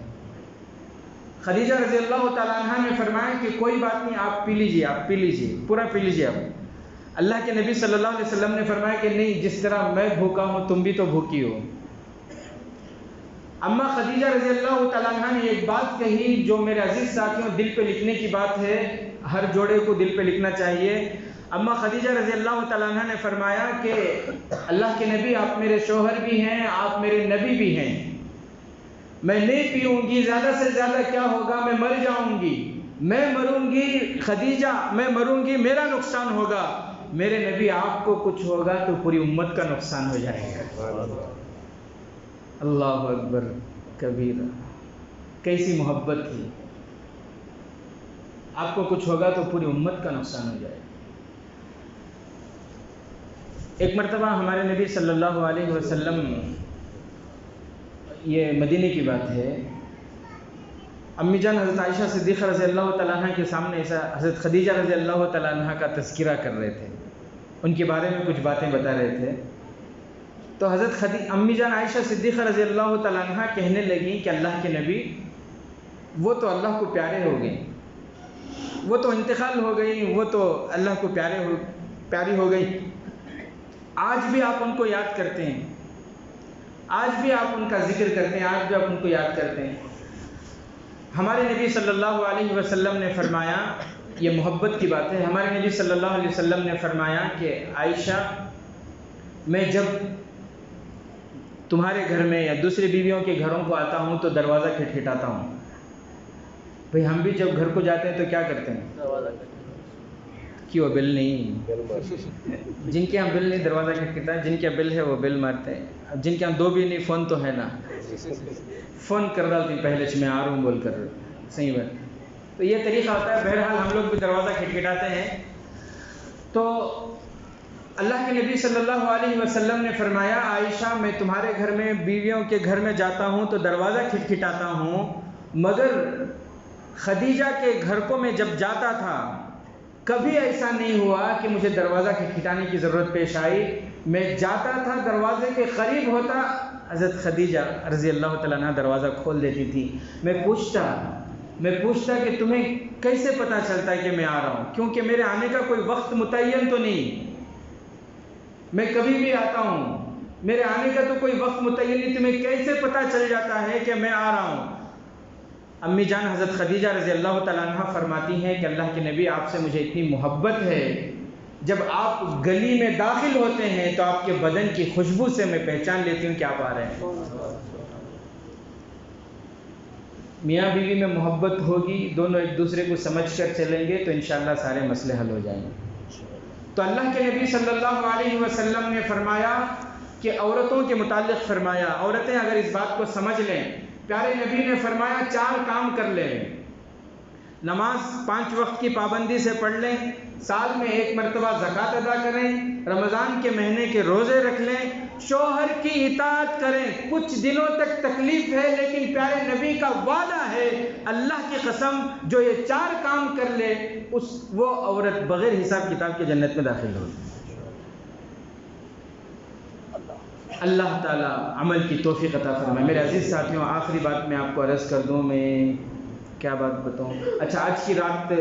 خدیجہ رضی اللہ تعالیٰ عنہ نے فرمایا کہ کوئی بات نہیں، آپ پی لیجئے، آپ پی لیجئے، پورا پی لیجئے آپ۔ اللہ کے نبی صلی اللہ علیہ وسلم نے فرمایا کہ نہیں، جس طرح میں بھوکا ہوں تم بھی تو بھوکی ہو۔ اما خدیجہ رضی اللہ تعالیٰ عنہ نے ایک بات کہی جو میرے عزیز ساتھیوں دل پہ لکھنے کی بات ہے، ہر جوڑے کو دل پہ لکھنا چاہیے۔ اما خدیجہ رضی اللہ تعالیٰ عنہ نے فرمایا کہ اللہ کے نبی آپ میرے شوہر بھی ہیں، آپ میرے نبی بھی ہیں، میں نہیں پیوں گی، زیادہ سے زیادہ کیا ہوگا، میں مر جاؤں گی، میں مروں گی خدیجہ، میں مروں گی، میرا نقصان ہوگا، میرے نبی آپ کو کچھ ہوگا تو پوری امت کا نقصان ہو جائے گا۔ اللہ اکبر کبیرہ، کیسی محبت تھی، آپ کو کچھ ہوگا تو پوری امت کا نقصان ہو جائے گا۔ ایک مرتبہ ہمارے نبی صلی اللہ علیہ وسلم، یہ مدینے کی بات ہے، امی جان حضرت عائشہ صدیقہ رضی اللہ تعالیٰ عنہ کے سامنے ایسا حضرت خدیجہ رضی اللہ تعالیٰ عنہ کا تذکرہ کر رہے تھے، ان کے بارے میں کچھ باتیں بتا رہے تھے، تو حضرت امی جان عائشہ صدیقہ رضی اللہ تعالیٰ عنہ کہنے لگیں کہ اللہ کے نبی وہ تو اللہ کو پیارے ہو گئے، وہ تو انتقال ہو گئی، وہ تو اللہ کو پیاری ہو گئی، آج بھی آپ ان کو یاد کرتے ہیں، آج بھی آپ ان کا ذکر کرتے ہیں، آج بھی آپ ان کو یاد کرتے ہیں۔ ہمارے نبی صلی اللہ علیہ وسلم نے فرمایا، یہ محبت کی بات ہے، ہمارے نبی صلی اللہ علیہ وسلم نے فرمایا کہ عائشہ، میں جب تمہارے گھر میں یا دوسری بیویوں کے گھروں کو آتا ہوں تو دروازہ کھٹکھٹاتا ہوں۔ بھئی ہم بھی جب گھر کو جاتے ہیں تو کیا کرتے ہیں؟ کیوں بل نہیں؟ جن کے یہاں بل نہیں دروازہ کھٹکھٹاتا، جن کے بل ہے وہ بل مارتے ہیں، جن کے یہاں دو بھی نہیں فون تو ہے نا، فون کر ڈالتی پہلے میں آ رہا ہوں بول کر، صحیح بات۔ تو یہ طریقہ ہوتا ہے، بہرحال ہم لوگ بھی دروازہ کھٹکھٹاتے ہیں۔ تو اللہ کے نبی صلی اللہ علیہ وسلم نے فرمایا، عائشہ میں تمہارے گھر میں بیویوں کے گھر میں جاتا ہوں تو دروازہ کھٹکھٹاتا ہوں، مگر خدیجہ کے گھر کو میں جب جاتا تھا کبھی ایسا نہیں ہوا کہ مجھے دروازہ کھٹکھٹانے کی ضرورت پیش آئی، میں جاتا تھا دروازے کے قریب ہوتا، حضرت خدیجہ رضی اللہ تعالیٰ عنہ دروازہ کھول دیتی تھی۔ میں پوچھتا کہ تمہیں کیسے پتہ چلتا ہے کہ میں آ رہا ہوں، کیونکہ میرے آنے کا کوئی وقت متعین تو نہیں، میں کبھی بھی آتا ہوں، میرے آنے کا تو کوئی وقت متعین نہیں، تمہیں کیسے پتہ چل جاتا ہے کہ میں آ رہا ہوں؟ امی جان حضرت خدیجہ رضی اللہ تعالیٰ عنہ فرماتی ہیں کہ اللہ کے نبی آپ سے مجھے اتنی محبت ہے، جب آپ گلی میں داخل ہوتے ہیں تو آپ کے بدن کی خوشبو سے میں پہچان لیتی ہوں کہ آپ آ رہے ہیں۔ میاں بیوی میں محبت ہوگی، دونوں ایک دوسرے کو سمجھ کر چلیں گے تو انشاءاللہ سارے مسئلے حل ہو جائیں گے۔ تو اللہ کے نبی صلی اللہ علیہ وسلم نے فرمایا کہ عورتوں کے متعلق فرمایا، عورتیں اگر اس بات کو سمجھ لیں، پیارے نبی نے فرمایا 4 کام کر لیں، نماز 5 وقت کی پابندی سے پڑھ لیں، سال میں 1 مرتبہ زکوٰۃ ادا کریں، رمضان کے مہینے کے روزے رکھ لیں، شوہر کی اطاعت کریں، کچھ دنوں تک تکلیف ہے لیکن پیارے نبی کا وعدہ ہے اللہ کی قسم جو یہ 4 کام کر لے وہ عورت بغیر حساب کتاب کے جنت میں داخل ہوگی۔ اللہ تعالیٰ عمل کی توفیق عطا فرمائے۔ میرے عزیز ساتھیوں، آخری بات میں آپ کو عرض کر دوں، میں کیا بات بتاؤں؟ اچھا، آج کی رات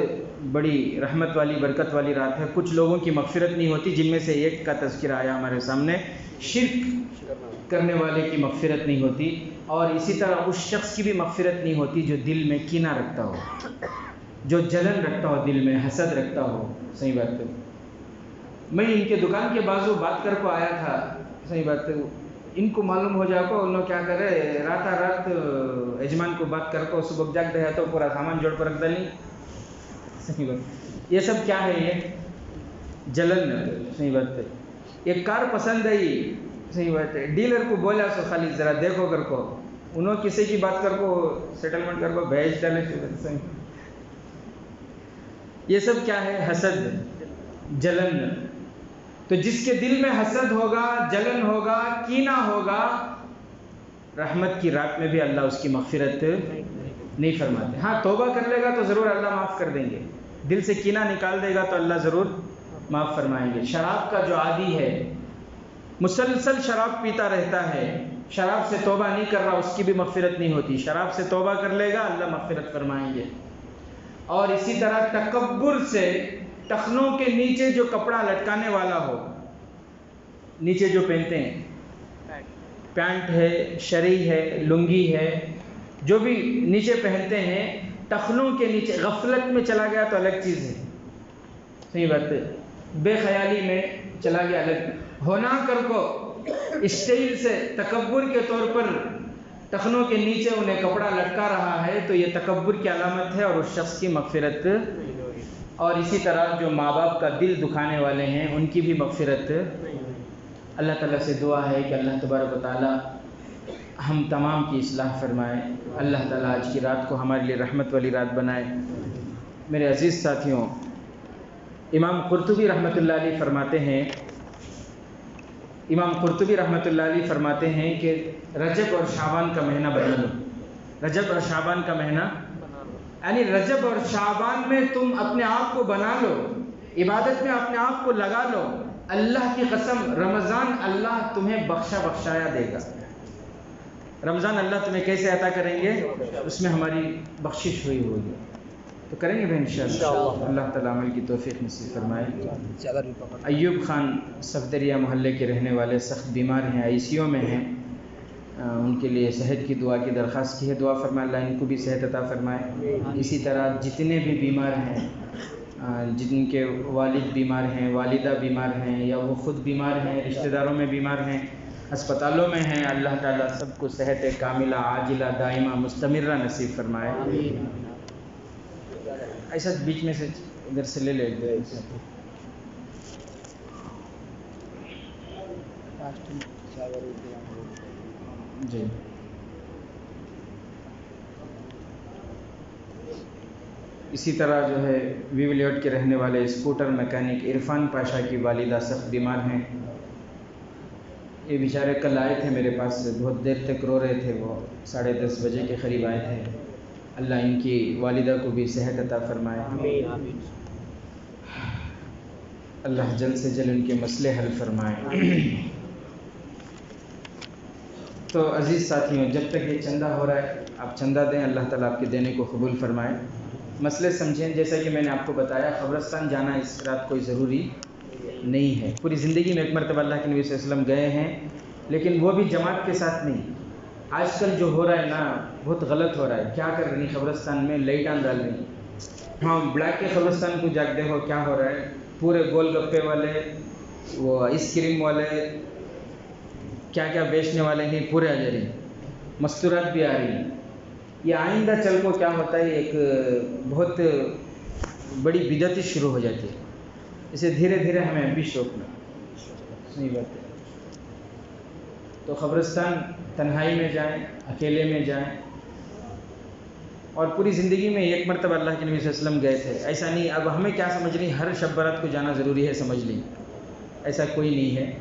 بڑی رحمت والی برکت والی رات ہے، کچھ لوگوں کی مغفرت نہیں ہوتی، جن میں سے ایک کا تذکرہ آیا ہمارے سامنے، شرک کرنے والے کی مغفرت نہیں ہوتی، اور اسی طرح اس شخص کی بھی مغفرت نہیں ہوتی جو دل میں کینہ رکھتا ہو، جو جلن رکھتا ہو، دل میں حسد رکھتا ہو۔ صحیح بات ہے، میں ان کے دکان کے بازو بات کر کو آیا تھا، صحیح بات ہے، ان کو معلوم ہو جائے کو ان لوگ کیا کرے، رات یجمان کو بات کر کو صبح جاگ دیا تو پورا سامان جوڑ پر رکھ ڈالی۔ صحیح بات، یہ سب کیا ہے؟ یہ جلن۔ صحیح بات ہے، ایک کار پسند آئی، صحیح بات ہے، ڈیلر کو بولا سو خالی ذرا دیکھو کر کو، انہوں کسی کی بات کر کو سیٹلمنٹ کر کو بھیج ڈالے۔ یہ سب کیا ہے؟ حسد، جلن۔ تو جس کے دل میں حسد ہوگا، جلن ہوگا، کینہ ہوگا، رحمت کی رات میں بھی اللہ اس کی مغفرت نہیں فرماتے۔ ہاں توبہ کر لے گا تو ضرور اللہ معاف کر دیں گے، دل سے کینہ نکال دے گا تو اللہ ضرور معاف فرمائیں گے۔ شراب کا جو عادی ہے، مسلسل شراب پیتا رہتا ہے، شراب سے توبہ نہیں کر رہا، اس کی بھی مغفرت نہیں ہوتی۔ شراب سے توبہ کر لے گا، اللہ مغفرت فرمائیں گے۔ اور اسی طرح تکبر سے ٹخنوں کے نیچے جو کپڑا لٹکانے والا ہو، نیچے جو پہنتے ہیں، پینٹ ہے، شرعی ہے، لنگی ہے، جو بھی نیچے پہنتے ہیں، ٹخنوں کے نیچے، غفلت میں چلا گیا تو الگ چیز ہے، صحیح بات ہے، بے خیالی میں چلا گیا الگ، ہونا کر کو اسٹائل سے تکبر کے طور پر ٹخنوں کے نیچے انہیں کپڑا لٹکا رہا ہے تو یہ تکبر کی علامت ہے اور اس شخص کی مغفرت۔ اور اسی طرح جو ماں باپ کا دل دکھانے والے ہیں ان کی بھی مغفرت۔ اللہ تعالیٰ سے دعا ہے کہ اللہ تبارک و تعالیٰ ہم تمام کی اصلاح فرمائے۔ اللہ تعالیٰ آج کی رات کو ہمارے لیے رحمت والی رات بنائے۔ میرے عزیز ساتھیوں، امام قرطبی رحمۃ اللہ علیہ فرماتے ہیں، امام قرطبی رحمۃ اللہ علیہ فرماتے ہیں کہ رجب اور شعبان کا مہینہ بنا لو، رجب اور شعبان کا مہینہ، یعنی رجب اور شعبان میں تم اپنے آپ کو بنا لو، عبادت میں اپنے آپ کو لگا لو، اللہ کی قسم رمضان اللہ تمہیں بخشایا دے گا۔ رمضان اللہ تمہیں کیسے عطا کریں گے؟ اس میں ہماری بخشش ہوئی ہوگی تو کریں گے انشاءاللہ۔ اللہ تعالیٰ عمل کی توفیق نصیب فرمائے۔ ایوب خان صفدریہ محلے کے رہنے والے سخت بیمار ہیں، آئی سی یو میں ہیں، ان کے لیے صحت کی دعا کی درخواست کی ہے، دعا فرمائے اللہ ان کو بھی صحت عطا فرمائے۔ اسی طرح جتنے بھی بیمار ہیں، جن کے والد بیمار ہیں، والدہ بیمار ہیں، یا وہ خود بیمار ہیں، رشتہ داروں میں بیمار ہیں، اسپتالوں میں ہیں، اللہ تعالیٰ سب کو صحت کاملہ عاجلہ دائمہ مستمرہ نصیب فرمائے۔ ایسا بیچ میں سے ادھر سے لے لے جی۔ اسی طرح جو ہے ویولیوٹ کے رہنے والے اسکوٹر میکینک عرفان پاشا کی والدہ سخت بیمار ہیں۔ یہ بیچارے کل آئے تھے میرے پاس سے، بہت دیر تک رو رہے تھے، وہ 10:30 بجے کے قریب آئے تھے۔ اللہ ان کی والدہ کو بھی صحت عطا فرمائے، اللہ جلد سے جلد ان کے مسئلے حل فرمائے۔ تو عزیز ساتھیوں، جب تک یہ چندہ ہو رہا ہے آپ چندہ دیں، اللہ تعالیٰ آپ کے دینے کو قبول فرمائے۔ مسئلے سمجھیں، جیسا کہ میں نے آپ کو بتایا قبرستان جانا اس رات کوئی ضروری نہیں ہے، پوری زندگی میں ایک مرتبہ اللہ کے نبی صلی اللہ علیہ وسلم گئے ہیں، لیکن وہ بھی جماعت کے ساتھ نہیں۔ آج کل جو ہو رہا ہے نا بہت غلط ہو رہا ہے، کیا کر رہی قبرستان میں لائٹاں ڈال رہی، ہاں بلیک کے قبرستان کو جا کے دیکھو کیا ہو رہا ہے، پورے گول گپے والے، وہ آئس کریم والے، کیا کیا بیچنے والے ہیں پورے آ جا رہی، مستورات بھی آ رہی ہیں۔ یہ آئندہ چل کو کیا ہوتا ہے، ایک بہت بڑی بدعت شروع ہو جاتی ہے، اسے دھیرے دھیرے ہمیں بھی شوق میں صحیح بات ہے۔ تو قبرستان تنہائی میں جائیں، اکیلے میں جائیں، اور پوری زندگی میں ایک مرتبہ اللہ کے نبی صلی اللہ علیہ وسلم گئے تھے، ایسا نہیں اب ہمیں کیا سمجھ رہی ہر شب برات کو جانا ضروری ہے سمجھ لیں، ایسا کوئی نہیں ہے۔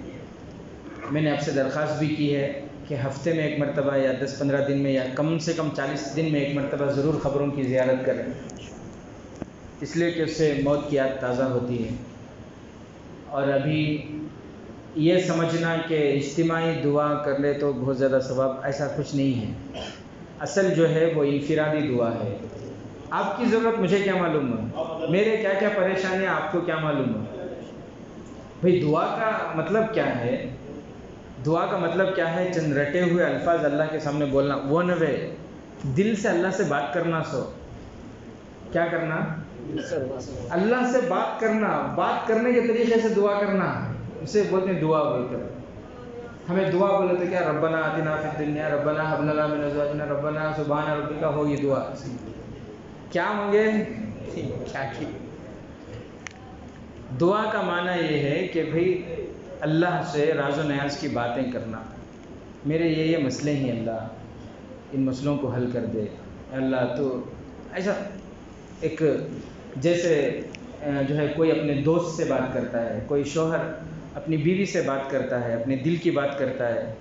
میں نے آپ سے درخواست بھی کی ہے کہ ہفتے میں ایک مرتبہ یا 10-15 دن میں یا کم سے کم 40 دن میں ایک مرتبہ ضرور قبروں کی زیارت کریں، اس لیے کہ اس سے موت کی یاد تازہ ہوتی ہے۔ اور ابھی یہ سمجھنا کہ اجتماعی دعا کر لے تو بہت زیادہ ثواب، ایسا کچھ نہیں ہے۔ اصل جو ہے وہ انفرادی دعا ہے۔ آپ کی ضرورت مجھے کیا معلوم ہے، میرے کیا کیا پریشانی آپ کو کیا معلوم ہے؟ بھئی دعا کا مطلب کیا ہے؟ دعا کا مطلب کیا ہے؟ چند رٹے ہوئے الفاظ اللہ کے سامنے بولنا، وہ نہ وے دل سے اللہ سے بات کرنا، سو کیا کرنا؟ اللہ سے بات کرنا، بات کرنے کے طریقے سے دعا کرنا، اسے بولتے ہیں دعا بول کر۔ ہمیں دعا بولے تو کیا ربنا آتنا فی الدنیا ربنا ھب لنا من ازواجنا ربنا سبحان ربک ہوگی دعا، کیا مانگے کیا کی؟ دعا کا معنی یہ ہے کہ بھئی اللہ سے راز و نیاز کی باتیں کرنا، میرے یہ مسئلے ہیں اللہ، ان مسئلوں کو حل کر دے اللہ۔ تو ایسا ایک جیسے جو ہے کوئی اپنے دوست سے بات کرتا ہے، کوئی شوہر اپنی بیوی سے بات کرتا ہے، اپنے دل کی بات کرتا ہے،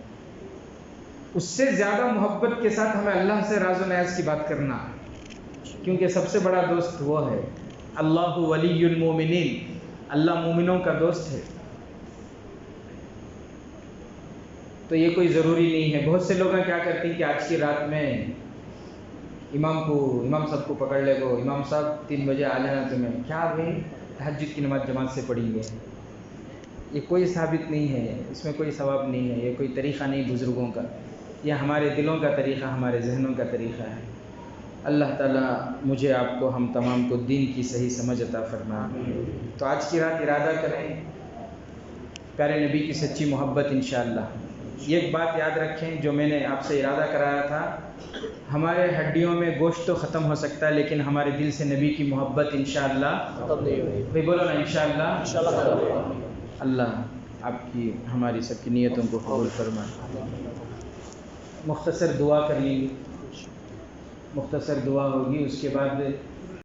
اس سے زیادہ محبت کے ساتھ ہمیں اللہ سے راز و نیاز کی بات کرنا، کیونکہ سب سے بڑا دوست وہ ہے۔ اللہ ولی المومنین، اللہ مومنوں کا دوست ہے. تو یہ کوئی ضروری نہیں ہے. بہت سے لوگ کیا کرتے ہیں کہ آج کی رات میں امام صاحب کو پکڑ لے گو، امام صاحب 3 بجے آ جانا تمہیں. کیا بھائی تہجد کی نماز جماعت سے پڑھیں گے؟ یہ کوئی ثابت نہیں ہے، اس میں کوئی ثواب نہیں ہے. یہ کوئی طریقہ نہیں بزرگوں کا، یہ ہمارے دلوں کا طریقہ، ہمارے ذہنوں کا طریقہ ہے. اللہ تعالیٰ مجھے، آپ کو، ہم تمام کو دین کی صحیح سمجھ عطا فرمائے. تو آج کی رات ارادہ کریں پیارے نبی کی سچی محبت انشاءاللہ. یہ ایک بات یاد رکھیں جو میں نے آپ سے ارادہ کرایا تھا، ہمارے ہڈیوں میں گوشت تو ختم ہو سکتا ہے لیکن ہمارے دل سے نبی کی محبت انشاءاللہ ختم نہیں ہوگی. بھائی بولو نا انشاءاللہ. اللہ آپ کی ہماری سب کی نیتوں کو قبول فرمائے. مختصر دعا کر لیں گے، مختصر دعا ہوگی، اس کے بعد